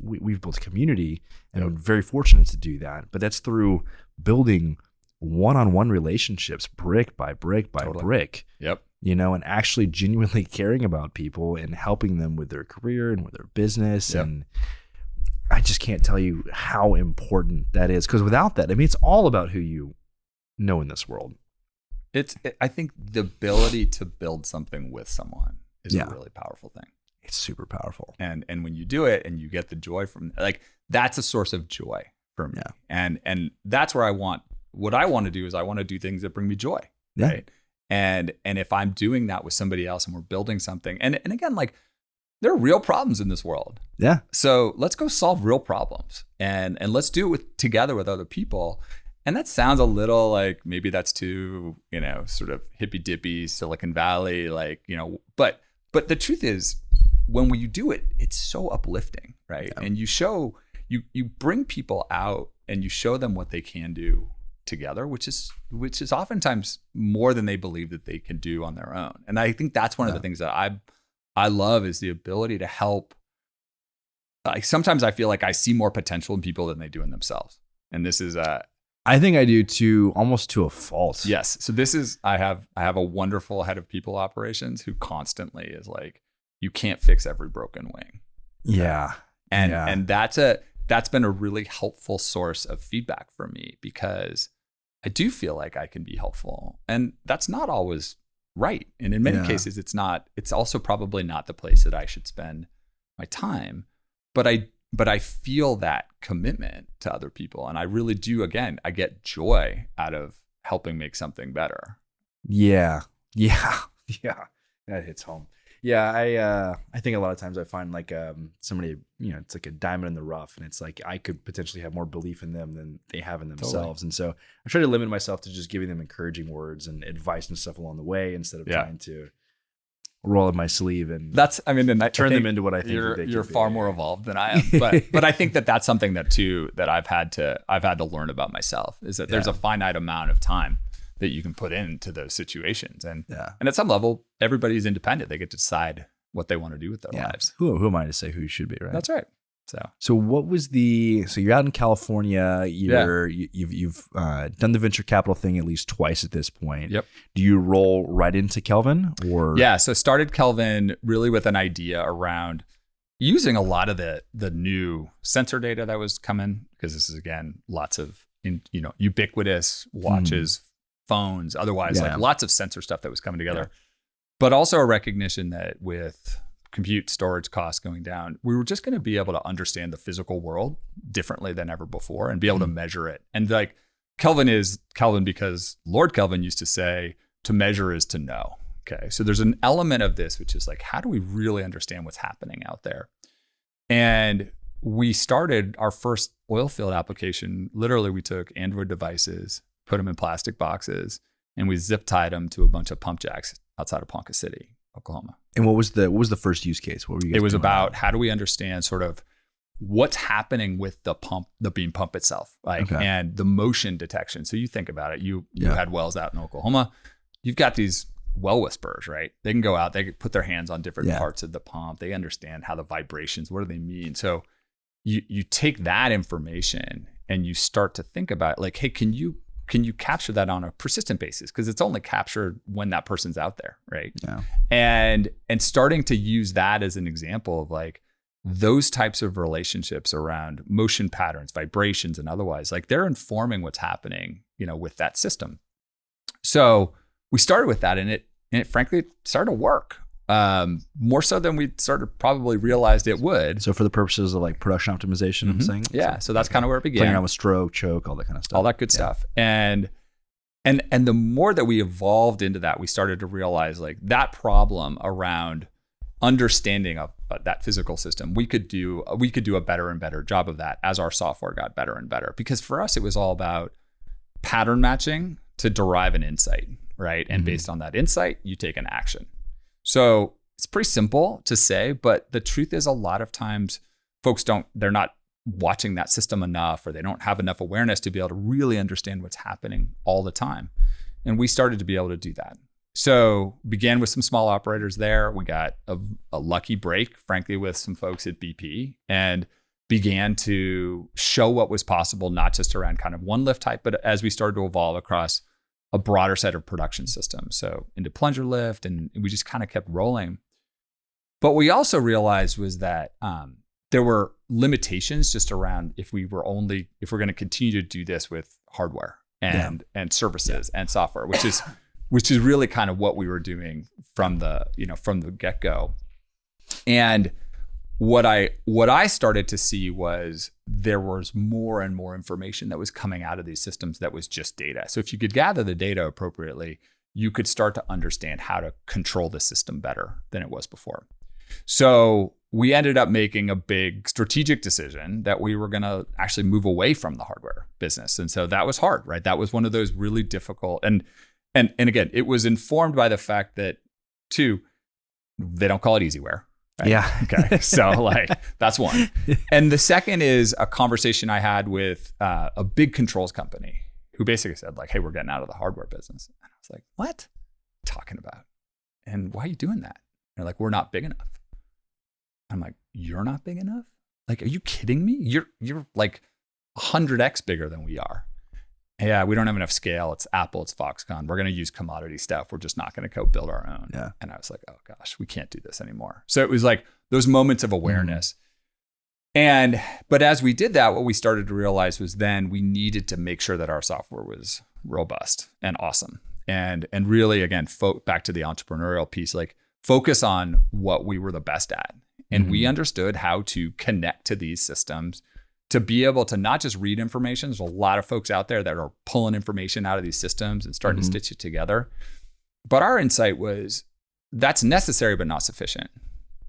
We've built a community and we're very fortunate to do that. But that's through building one-on-one relationships, brick by brick by brick. Yep. And actually genuinely caring about people and helping them with their career and with their business. Yep. And I just can't tell you how important that is, because without that, it's all about who you know in this world. I think the ability to build something with someone is a really powerful thing. It's super powerful. And when you do it and you get the joy from, like, that's a source of joy for me. Yeah. And that's where what I want to do is I want to do things that bring me joy. Yeah. Right. And if I'm doing that with somebody else and we're building something, and again, like, there are real problems in this world. Yeah. So let's go solve real problems and let's do it together with other people. And that sounds a little like maybe that's too, sort of hippy dippy Silicon Valley, but the truth is when you do it, it's so uplifting, right? Yeah. And you bring people out and you show them what they can do together, which is oftentimes more than they believe that they can do on their own. And I think that's one of the things that I love is the ability to help. Like sometimes I feel like I see more potential in people than they do in themselves. And this is I think I do too, almost to a fault. Yes. So this is, I have a wonderful head of people operations who constantly is like, you can't fix every broken wing. Yeah. And that's been a really helpful source of feedback for me, because I do feel like I can be helpful, and that's not always right. And in many cases, it's also probably not the place that I should spend my time. But I feel that commitment to other people. And I really do, again, I get joy out of helping make something better. Yeah. That hits home. Yeah. I think a lot of times I find like somebody, it's like a diamond in the rough, and it's like I could potentially have more belief in them than they have in themselves. Totally. And so I try to limit myself to just giving them encouraging words and advice and stuff along the way, instead of trying to roll up my sleeve and turn them into what I think you're far more evolved than I am. But I think that's something that I've had to learn about myself, is that there's a finite amount of time that you can put into those situations. And at some level, everybody's independent. They get to decide what they want to do with their lives. Who am I to say who you should be, right? That's right. So what was so you're out in California, you've done the venture capital thing at least twice at this point. Yep. Do you roll right into Kelvin or? Yeah. So started Kelvin really with an idea around using a lot of the new sensor data that was coming, because this is, again, lots of, ubiquitous watches, phones, otherwise like lots of sensor stuff that was coming together, but also a recognition that with compute storage costs going down, we were just going to be able to understand the physical world differently than ever before and be able to measure it. And like Kelvin is Kelvin because Lord Kelvin used to say, to measure is to know. Okay. So there's an element of this, which is like, how do we really understand what's happening out there? And we started our first oil field application. Literally, we took Android devices, put them in plastic boxes, and we zip tied them to a bunch of pump jacks outside of Ponca City, Oklahoma. And what was the first use case? What were you guys It was doing about how do we understand sort of what's happening with the pump, the beam pump itself, like, and the motion detection. So you think about it, you had wells out in Oklahoma. You've got these well whisperers, right? They can go out, they can put their hands on different parts of the pump. They understand how the vibrations, what do they mean? So you take that information and you start to think about like, hey, can you capture that on a persistent basis? Because it's only captured when that person's out there, right? Yeah. And starting to use that as an example of like those types of relationships around motion patterns, vibrations, and otherwise, like they're informing what's happening, with that system. So we started with that, and it frankly started to work. More so than we probably realized it would. So for the purposes of like production optimization, I'm saying? Yeah. So that's kind of where it began. Playing around with stroke, choke, all that kind of stuff. All that good stuff. And the more that we evolved into that, we started to realize like that problem around understanding of that physical system, we could do a better and better job of that as our software got better and better. Because for us, it was all about pattern matching to derive an insight, right? And based on that insight, you take an action. So it's pretty simple to say, but the truth is a lot of times folks they're not watching that system enough, or they don't have enough awareness to be able to really understand what's happening all the time. And we started to be able to do that. So began with some small operators there. We got a lucky break, frankly, with some folks at BP, and began to show what was possible, not just around kind of one lift type, but as we started to evolve across a broader set of production systems. So into plunger lift, and we just kind of kept rolling. But we also realized was that there were limitations just around if we're going to continue to do this with hardware and services and software, which is really kind of what we were doing from the get-go. And what I started to see was there was more and more information that was coming out of these systems that was just data. So if you could gather the data appropriately, you could start to understand how to control the system better than it was before. So we ended up making a big strategic decision that we were going to actually move away from the hardware business. And so that was hard, right? That was one of those really difficult. And again, it was informed by the fact that, two, they don't call it easyware. Right? Yeah. Okay. So like that's one. And the second is a conversation I had with a big controls company who basically said like, hey, we're getting out of the hardware business. And I was like, what? What are you talking about? And why are you doing that? And they're like, we're not big enough. I'm like, you're not big enough? Like, are you kidding me? You're like 100x bigger than we are. Yeah, we don't have enough scale. It's Apple, it's Foxconn. We're going to use commodity stuff. We're just not going to go build our own. Yeah. And I was like, oh gosh, we can't do this anymore. So it was like those moments of awareness. But as we did that, what we started to realize was then we needed to make sure that our software was robust and awesome. And really, again, back to the entrepreneurial piece, like focus on what we were the best at. And we understood how to connect to these systems to be able to not just read information. There's a lot of folks out there that are pulling information out of these systems and starting to stitch it together. But our insight was that's necessary, but not sufficient.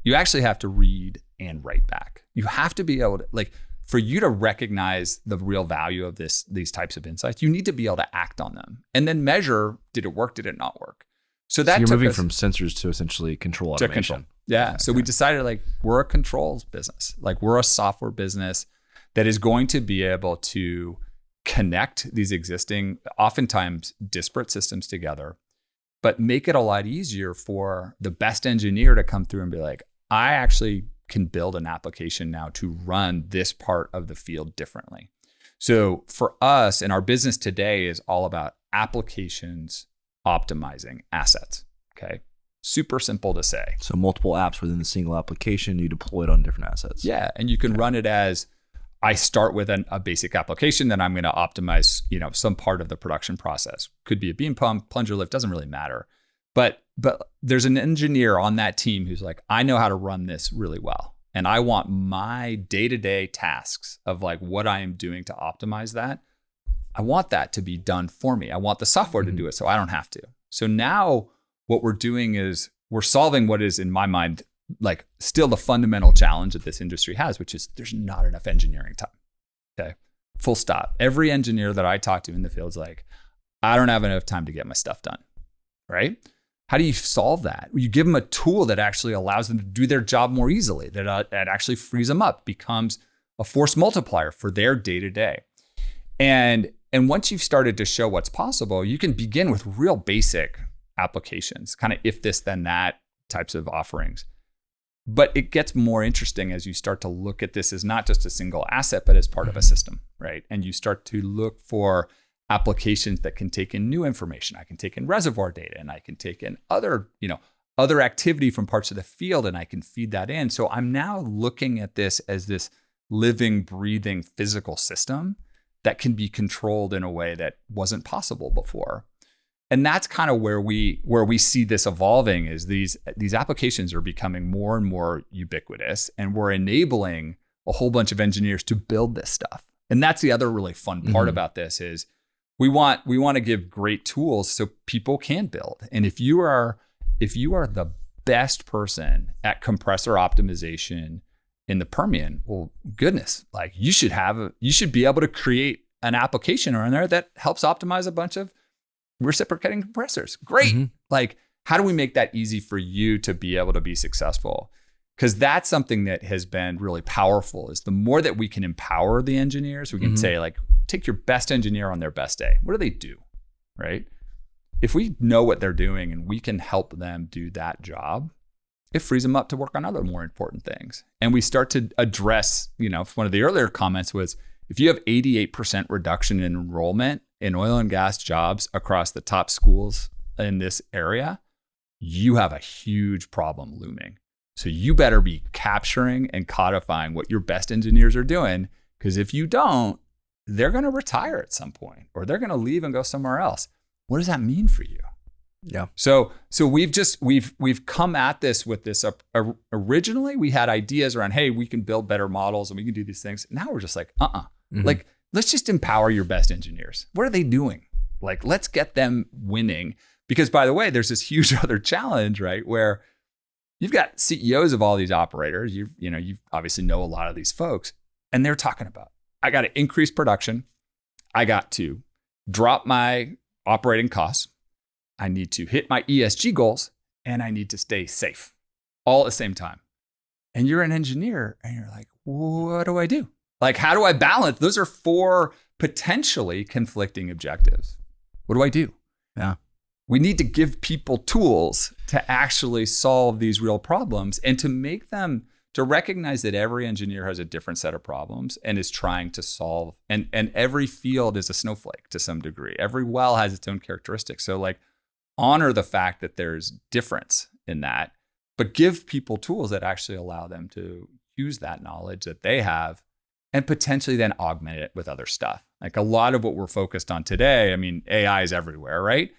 You actually have to read and write back. You have to be able to, like, for you to recognize the real value of these types of insights, you need to be able to act on them and then measure, did it work? Did it not work? So you're moving from sensors to essentially control automation. Yeah. So we decided like we're a controls business. Like we're a software business that is going to be able to connect these existing, oftentimes disparate systems together, but make it a lot easier for the best engineer to come through and be like, I actually can build an application now to run this part of the field differently. So for us, and our business today is all about applications optimizing assets. Okay. Super simple to say. So multiple apps within the single application, you deploy it on different assets. Yeah. And you can run it as I start with a basic application, then I'm going to optimize, some part of the production process. Could be a beam pump, plunger lift, doesn't really matter. But there's an engineer on that team who's like, I know how to run this really well. And I want my day-to-day tasks of like what I am doing to optimize that. I want that to be done for me. I want the software to do it so I don't have to. So now what we're doing is we're solving what is, in my mind, like still the fundamental challenge that this industry has, which is there's not enough engineering time. Okay. Full stop. Every engineer that I talk to in the field is like, I don't have enough time to get my stuff done. Right? How do you solve that? You give them a tool that actually allows them to do their job more easily, that actually frees them up, becomes a force multiplier for their day-to-day. And once you've started to show what's possible, you can begin with real basic applications, kind of if this, then that types of offerings. But it gets more interesting as you start to look at this as not just a single asset, but as part of a system, right? And you start to look for applications that can take in new information. I can take in reservoir data, and I can take in other activity from parts of the field, and I can feed that in. So I'm now looking at this as this living, breathing physical system that can be controlled in a way that wasn't possible before. And that's kind of where we see this evolving, is these applications are becoming more and more ubiquitous, and we're enabling a whole bunch of engineers to build this stuff. And that's the other really fun part about this is we want to give great tools so people can build. And if you are the best person at compressor optimization in the Permian, well, goodness, like you should be able to create an application around there that helps optimize a bunch of reciprocating compressors. Great. Like, how do we make that easy for you to be able to be successful? Because that's something that has been really powerful, is the more that we can empower the engineers, we can say, like, take your best engineer on their best day. What do they do, right? If we know what they're doing and we can help them do that job, it frees them up to work on other more important things. And we start to address, one of the earlier comments was, if you have 88% reduction in enrollment in oil and gas jobs across the top schools in this area, you have a huge problem looming. So you better be capturing and codifying what your best engineers are doing, because if you don't, they're going to retire at some point, or they're going to leave and go somewhere else. What does that mean for you? Yeah. So we've come at this with this. Originally, we had ideas around, hey, we can build better models and we can do these things. Now we're just like, like, let's just empower your best engineers. What are they doing? Like, let's get them winning. Because, by the way, there's this huge other challenge, right? Where you've got CEOs of all these operators. You obviously know a lot of these folks, and they're talking about, I got to increase production. I got to drop my operating costs. I need to hit my ESG goals, and I need to stay safe all at the same time. And you're an engineer, and you're like, what do I do? Like, how do I balance? Those are 4 potentially conflicting objectives. What do I do? Yeah. We need to give people tools to actually solve these real problems, and to make them, to recognize that every engineer has a different set of problems and is trying to solve, and every field is a snowflake to some degree. Every well has its own characteristics. So, like, honor the fact that there's difference in that, but give people tools that actually allow them to use that knowledge that they have and potentially then augment it with other stuff. Like, a lot of what we're focused on today, I mean, AI is everywhere, right?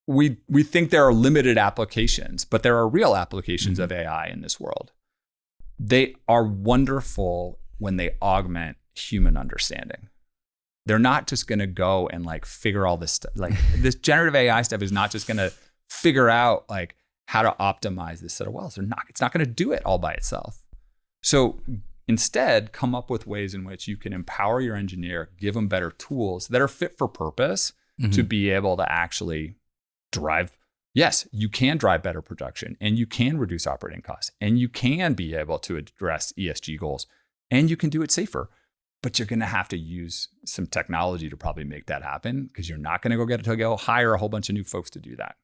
We think there are limited applications, but there are real applications of AI in this world. They are wonderful when they augment human understanding. They're not just going to go and like figure all this stuff. Like, this generative AI stuff is not just going to figure out like how to optimize this set of wells. It's not going to do it all by itself. So instead, come up with ways in which you can empower your engineer, give them better tools that are fit for purpose to be able to actually drive. Yes, you can drive better production, and you can reduce operating costs, and you can be able to address ESG goals, and you can do it safer. But you're going to have to use some technology to probably make that happen, because you're not going to go hire a whole bunch of new folks to do that.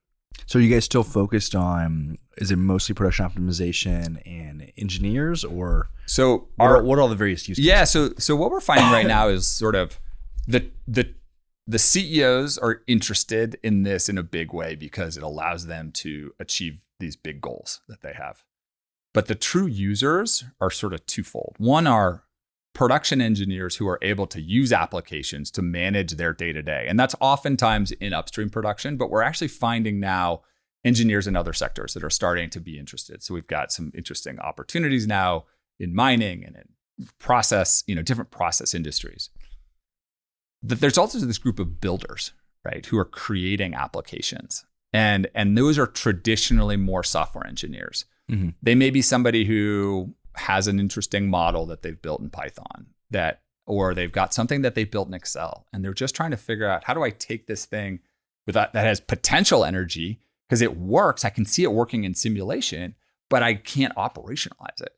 So are you guys still focused on, is it mostly production optimization and engineers, or what are all the various use cases? Yeah, so what we're finding right now is sort of the CEOs are interested in this in a big way because it allows them to achieve these big goals that they have. But the true users are sort of twofold. One are production engineers who are able to use applications to manage their day-to-day. And that's oftentimes in upstream production, but we're actually finding now engineers in other sectors that are starting to be interested. So we've got some interesting opportunities now in mining and in process, different process industries. But there's also this group of builders, right, who are creating applications. And those are traditionally more software engineers. Mm-hmm. They may be somebody who has an interesting model that they've built in Python or they've got something that they built in Excel, and they're just trying to figure out, how do I take this thing that has potential energy because it works. I can see it working in simulation, but I can't operationalize it.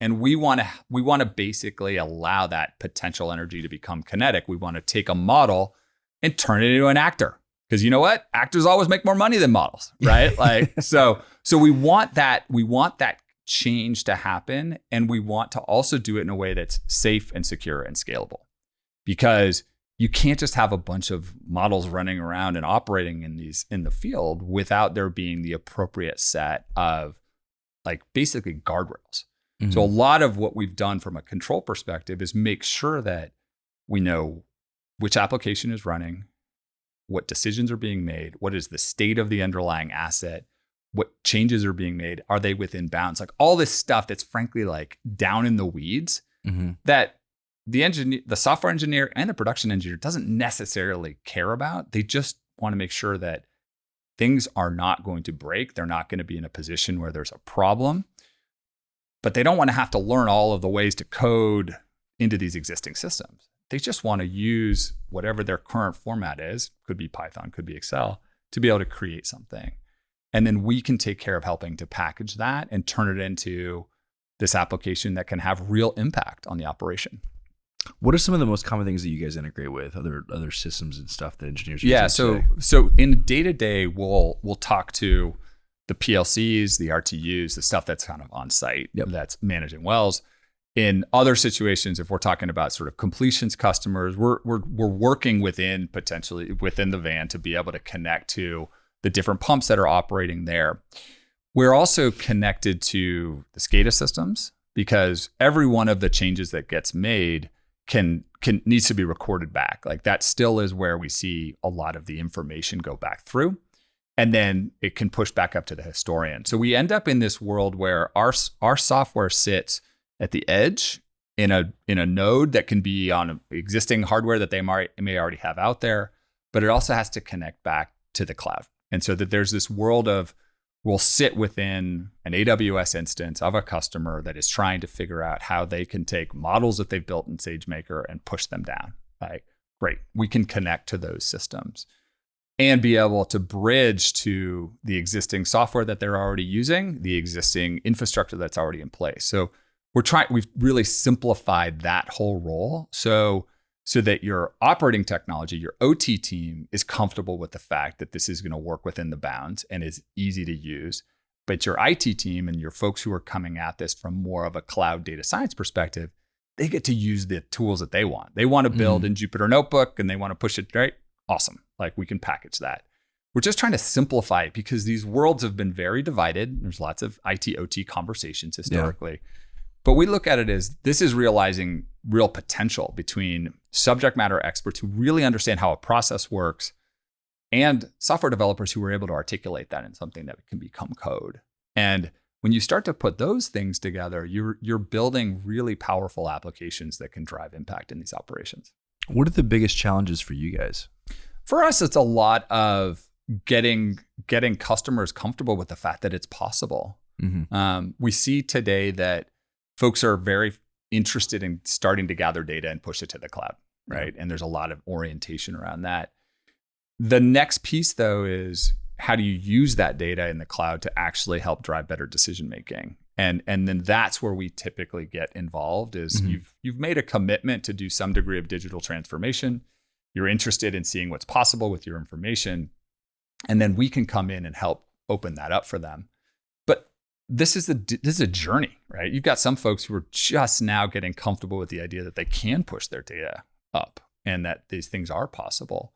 And we want to basically allow that potential energy to become kinetic. We want to take a model and turn it into an actor. Because you know what? Actors always make more money than models, right? Like, so we want that change to happen. And we want to also do it in a way that's safe and secure and scalable. Because you can't just have a bunch of models running around and operating in the field without there being the appropriate set of, like, basically guardrails. Mm-hmm. So a lot of what we've done from a control perspective is make sure that we know which application is running, what decisions are being made, what is the state of the underlying asset, what changes are being made, are they within bounds? Like, all this stuff that's frankly like down in the weeds, mm-hmm. that the software engineer and the production engineer doesn't necessarily care about. They just want to make sure that things are not going to break. They're not going to be in a position where there's a problem, but they don't want to have to learn all of the ways to code into these existing systems. They just want to use whatever their current format is, could be Python, could be Excel, to be able to create something. And then we can take care of helping to package that and turn it into this application that can have real impact on the operation. What are some of the most common things that you guys integrate with other systems and stuff that engineers use? Yeah, so in day-to-day, we'll talk to the PLCs, the RTUs, the stuff that's kind of on site, yep. that's managing wells. In other situations, if we're talking about sort of completions customers, we're working potentially within the van to be able to connect to the different pumps that are operating there. We're also connected to the SCADA systems, because every one of the changes that gets made needs to be recorded back. Like, that still is where we see a lot of the information go back through, and then it can push back up to the historian. So we end up in this world where our software sits at the edge in a node that can be on existing hardware that they may already have out there, but it also has to connect back to the cloud. And so that there's this world of, we'll sit within an AWS instance of a customer that is trying to figure out how they can take models that they've built in SageMaker and push them down. Like, great, we can connect to those systems and be able to bridge to the existing software that they're already using, the existing infrastructure that's already in place. So we've really simplified that whole role so that your operating technology, your OT team, is comfortable with the fact that this is going to work within the bounds and is easy to use. But your IT team and your folks who are coming at this from more of a cloud data science perspective, they get to use the tools that they want. They want to build in Jupyter Notebook and they want to push it, right? Awesome. Like, we can package that. We're just trying to simplify it because these worlds have been very divided. There's lots of IT, OT conversations historically. Yeah. But we look at it as, this is realizing real potential between subject matter experts who really understand how a process works and software developers who are able to articulate that in something that can become code. And when you start to put those things together, you're building really powerful applications that can drive impact in these operations. What are the biggest challenges for you guys? For us, it's a lot of getting customers comfortable with the fact that it's possible. Mm-hmm. We see today that folks are very interested in starting to gather data and push it to the cloud, right? And there's a lot of orientation around that. The next piece, though, is, how do you use that data in the cloud to actually help drive better decision making? And then that's where we typically get involved. Is mm-hmm. you've made a commitment to do some degree of digital transformation. You're interested in seeing what's possible with your information, and then we can come in and help open that up for them. This is a journey, right? You've got some folks who are just now getting comfortable with the idea that they can push their data up and that these things are possible.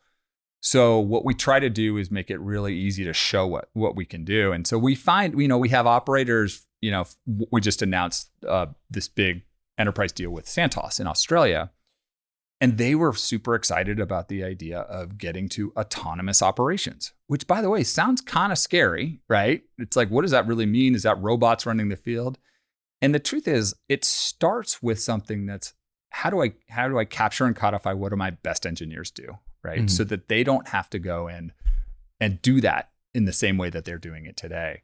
So what we try to do is make it really easy to show what we can do. And so we find, we have operators, we just announced this big enterprise deal with Santos in Australia. And they were super excited about the idea of getting to autonomous operations, which, by the way, sounds kind of scary, right? It's like, what does that really mean? Is that robots running the field? And the truth is, it starts with something that's, how do I capture and codify what do my best engineers do, right? Mm-hmm. So that they don't have to go and do that in the same way that they're doing it today.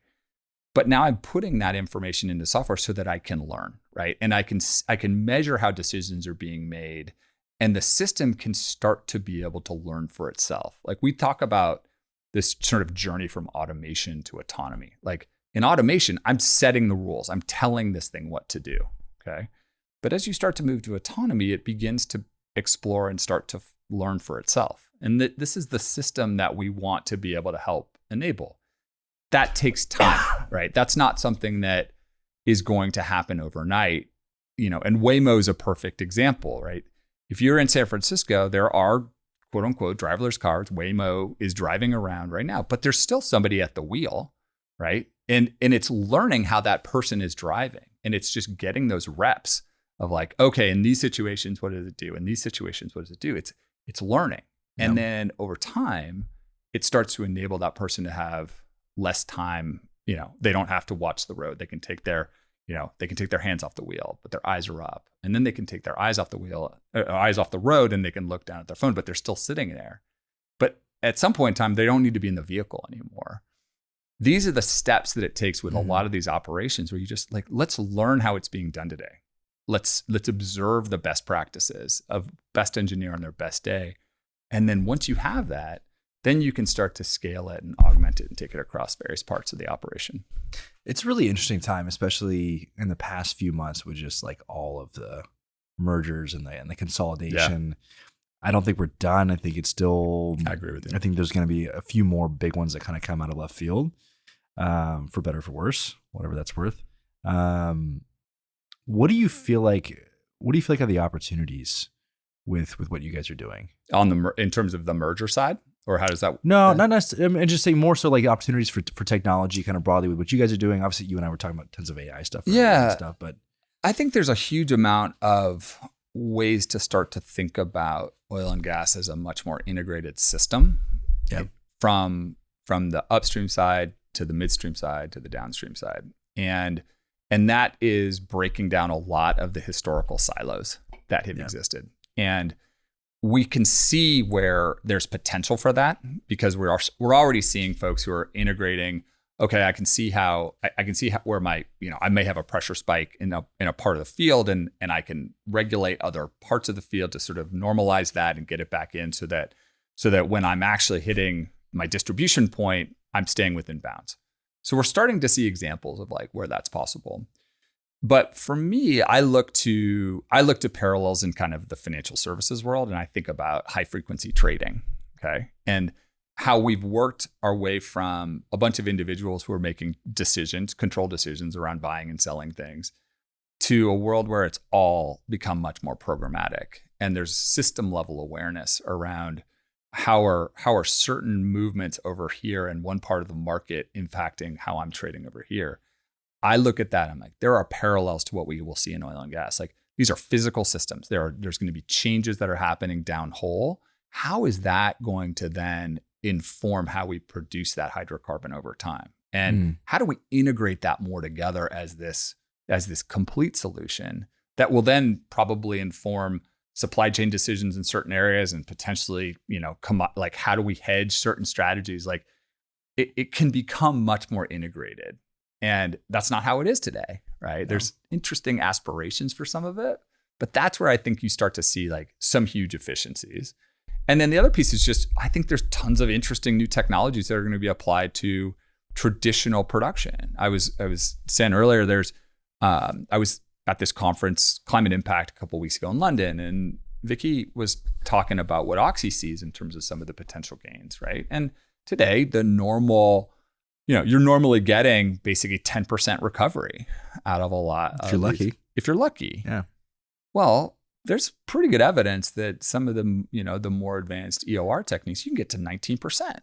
But now I'm putting that information into software so that I can learn, right? And I can measure how decisions are being made, and the system can start to be able to learn for itself. Like we talk about this sort of journey from automation to autonomy. Like in automation, I'm setting the rules. I'm telling this thing what to do, okay? But as you start to move to autonomy, it begins to explore and start to learn for itself. And this is the system that we want to be able to help enable. That takes time, right? That's not something that is going to happen overnight, and Waymo is a perfect example, right? If you're in San Francisco, there are quote unquote driverless cars. Waymo is driving around right now, but there's still somebody at the wheel, right? And it's learning how that person is driving. And it's just getting those reps of like, okay, in these situations, what does it do? In these situations, what does it do? It's learning. Yeah. And then over time, it starts to enable that person to have less time. They don't have to watch the road. They can take their hands off the wheel, but their eyes are up. And then they can take their eyes off the wheel, eyes off the road, and they can look down at their phone, but they're still sitting there. But at some point in time, they don't need to be in the vehicle anymore. These are the steps that it takes with a lot of these operations where you just like, let's learn how it's being done today. Let's observe the best practices of best engineer on their best day. And then once you have that, then you can start to scale it and augment it and take it across various parts of the operation. It's a really interesting time, especially in the past few months with just like all of the mergers and the consolidation. Yeah. I don't think we're done. I think it's still, I agree with you. I think there's going to be a few more big ones that kind of come out of left field, for better or for worse, whatever that's worth. What do you feel like are the opportunities with what you guys are doing in terms of the merger side? Or how does that? No, not necessarily. I'm just saying more so like opportunities for technology, kind of broadly with what you guys are doing. Obviously, you and I were talking about tons of AI stuff. But I think there's a huge amount of ways to start to think about oil and gas as a much more integrated system. Yeah. From the upstream side to the midstream side to the downstream side, and that is breaking down a lot of the historical silos that have existed. And we can see where there's potential for that because we're already seeing folks who are integrating. Okay, I can see where my, I may have a pressure spike in a part of the field, and I can regulate other parts of the field to sort of normalize that and get it back in so that when I'm actually hitting my distribution point, I'm staying within bounds. So we're starting to see examples of like where that's possible. But for me, I look to parallels in kind of the financial services world, and I think about high frequency trading, okay? And how we've worked our way from a bunch of individuals who are making controlled decisions around buying and selling things, to a world where it's all become much more programmatic. And there's system level awareness around how are certain movements over here in one part of the market impacting how I'm trading over here. I look at that, I'm like, there are parallels to what we will see in oil and gas. Like these are physical systems. There's going to be changes that are happening downhole. How is that going to then inform how we produce that hydrocarbon over time? And how do we integrate that more together as this complete solution that will then probably inform supply chain decisions in certain areas and potentially, like how do we hedge certain strategies? Like it can become much more integrated. And that's not how it is today, right? No. There's interesting aspirations for some of it, but that's where I think you start to see like some huge efficiencies. And then the other piece is just, I think there's tons of interesting new technologies that are going to be applied to traditional production. I was saying earlier, I was at this conference, Climate Impact, a couple of weeks ago in London, and Vicky was talking about what Oxy sees in terms of some of the potential gains, right? And today, the normal, you're normally getting basically 10% recovery out of a lot. If you're lucky. Yeah. Well, there's pretty good evidence that some of the, the more advanced EOR techniques, you can get to 19%.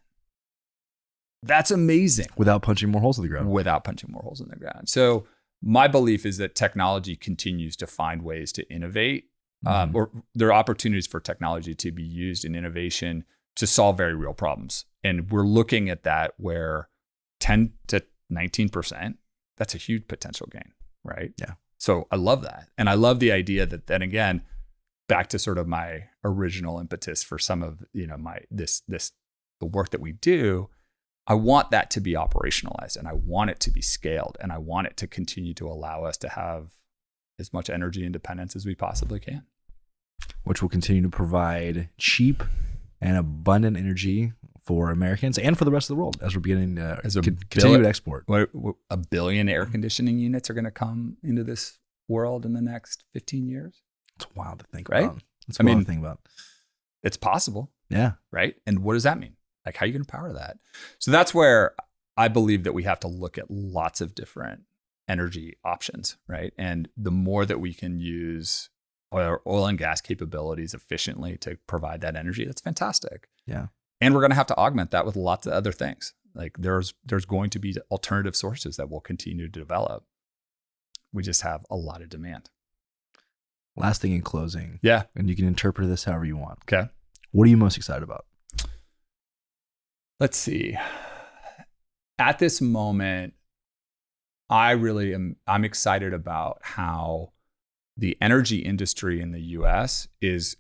That's amazing. Without punching more holes in the ground. So my belief is that technology continues to find ways to innovate, or there are opportunities for technology to be used in innovation to solve very real problems. And we're looking at that where 10 to 19%, that's a huge potential gain, right? Yeah. So I love that. And I love the idea that then again, back to sort of my original impetus for some of, the work that we do, I want that to be operationalized, and I want it to be scaled, and I want it to continue to allow us to have as much energy independence as we possibly can. Which will continue to provide cheap and abundant energy for Americans and for the rest of the world as we're beginning to continue to export. What, 1 billion air conditioning units are going to come into this world in the next 15 years? It's wild to think right? about. It's wild to think about. It's possible. Yeah. Right? And what does that mean? Like, how are you going to power that? So that's where I believe that we have to look at lots of different energy options, right? And the more that we can use our oil and gas capabilities efficiently to provide that energy, that's fantastic. Yeah. And we're going to have to augment that with lots of other things. Like there's going to be alternative sources that will continue to develop. We just have a lot of demand. Last thing in closing. Yeah. And you can interpret this however you want. Okay. What are you most excited about? Let's see. At this moment, I'm excited about how the energy industry in the US is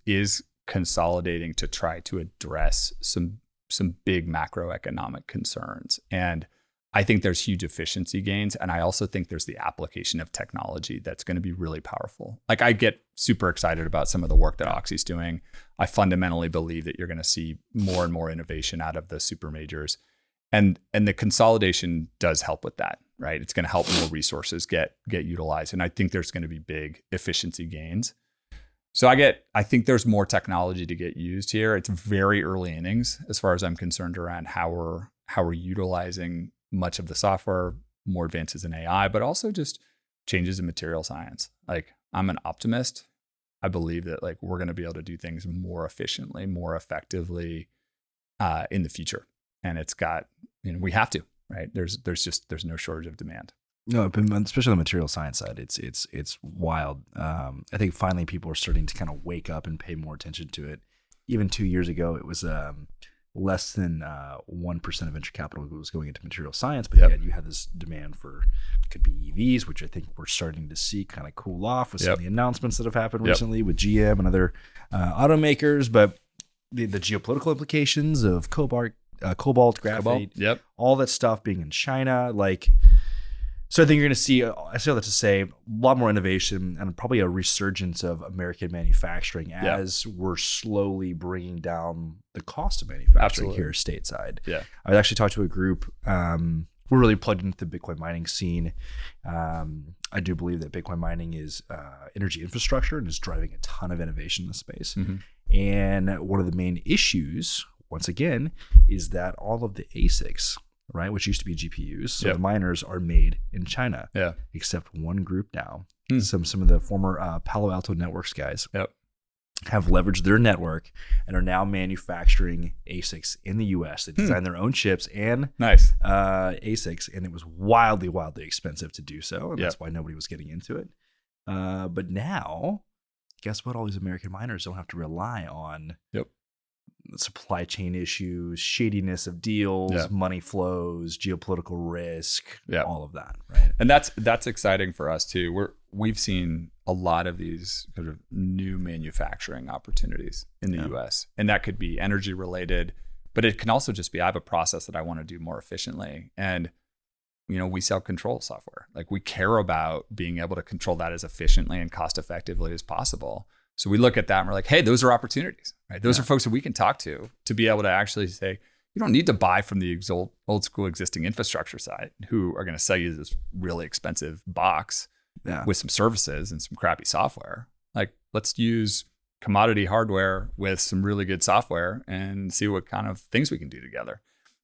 consolidating to try to address some big macroeconomic concerns. And I think there's huge efficiency gains. And I also think there's the application of technology that's going to be really powerful. Like I get super excited about some of the work that Oxy's doing. I fundamentally believe that you're going to see more and more innovation out of the super majors. And the consolidation does help with that, right? It's going to help more resources get utilized. And I think there's going to be big efficiency gains. So I think there's more technology to get used here. It's very early innings as far as I'm concerned around how we're utilizing much of the software, more advances in AI, but also just changes in material science. Like I'm an optimist. I believe that like we're going to be able to do things more efficiently, more effectively in the future. And it's got, we have to, right? There's no shortage of demand. No, especially on the material science side, it's wild. I think finally people are starting to kind of wake up and pay more attention to it. Even 2 years ago, it was less than 1% of venture capital was going into material science, but yet you had this demand for could be EVs, which I think we're starting to see kind of cool off with some of the announcements that have happened recently with GM and other automakers. But the geopolitical implications of cobalt, graphite, all that stuff being in China, so I think you're going to see, I say all that to say, a lot more innovation and probably a resurgence of American manufacturing as we're slowly bringing down the cost of manufacturing here stateside. Yeah. I actually talked to a group, we're really plugged into the Bitcoin mining scene. I do believe that Bitcoin mining is energy infrastructure and is driving a ton of innovation in the space. Mm-hmm. And one of the main issues, once again, is that all of the ASICs, right, which used to be GPUs, so the miners are made in China, except one group now. Some of the former Palo Alto Networks guys have leveraged their network and are now manufacturing ASICs in the US. They design their own chips and ASICs, and it was wildly expensive to do so, and that's why nobody was getting into it. But now, guess what? All these American miners don't have to rely on supply chain issues, shadiness of deals, money flows, geopolitical risk, all of that, right? And that's exciting for us too. We've seen a lot of these sort of new manufacturing opportunities in the US, and that could be energy related, but it can also just be I have a process that I want to do more efficiently, and we sell control software. Like we care about being able to control that as efficiently and cost effectively as possible. So we look at that and we're like, hey, those are opportunities, right? Those are folks that we can talk to be able to actually say, you don't need to buy from the old school existing infrastructure side who are going to sell you this really expensive box with some services and some crappy software. Like let's use commodity hardware with some really good software and see what kind of things we can do together.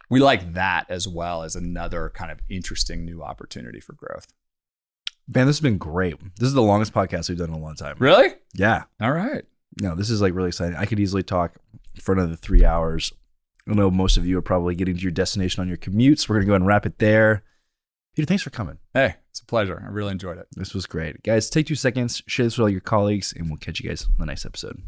We like that as well as another kind of interesting new opportunity for growth. Man, this has been great. This is the longest podcast we've done in a long time. Really? Yeah. All right. No, this is like really exciting. I could easily talk for another 3 hours. I know most of you are probably getting to your destination on your commutes. We're going to go ahead and wrap it there. Peter, thanks for coming. Hey, it's a pleasure. I really enjoyed it. This was great. Guys, take 2 seconds, share this with all your colleagues, and we'll catch you guys on the next episode.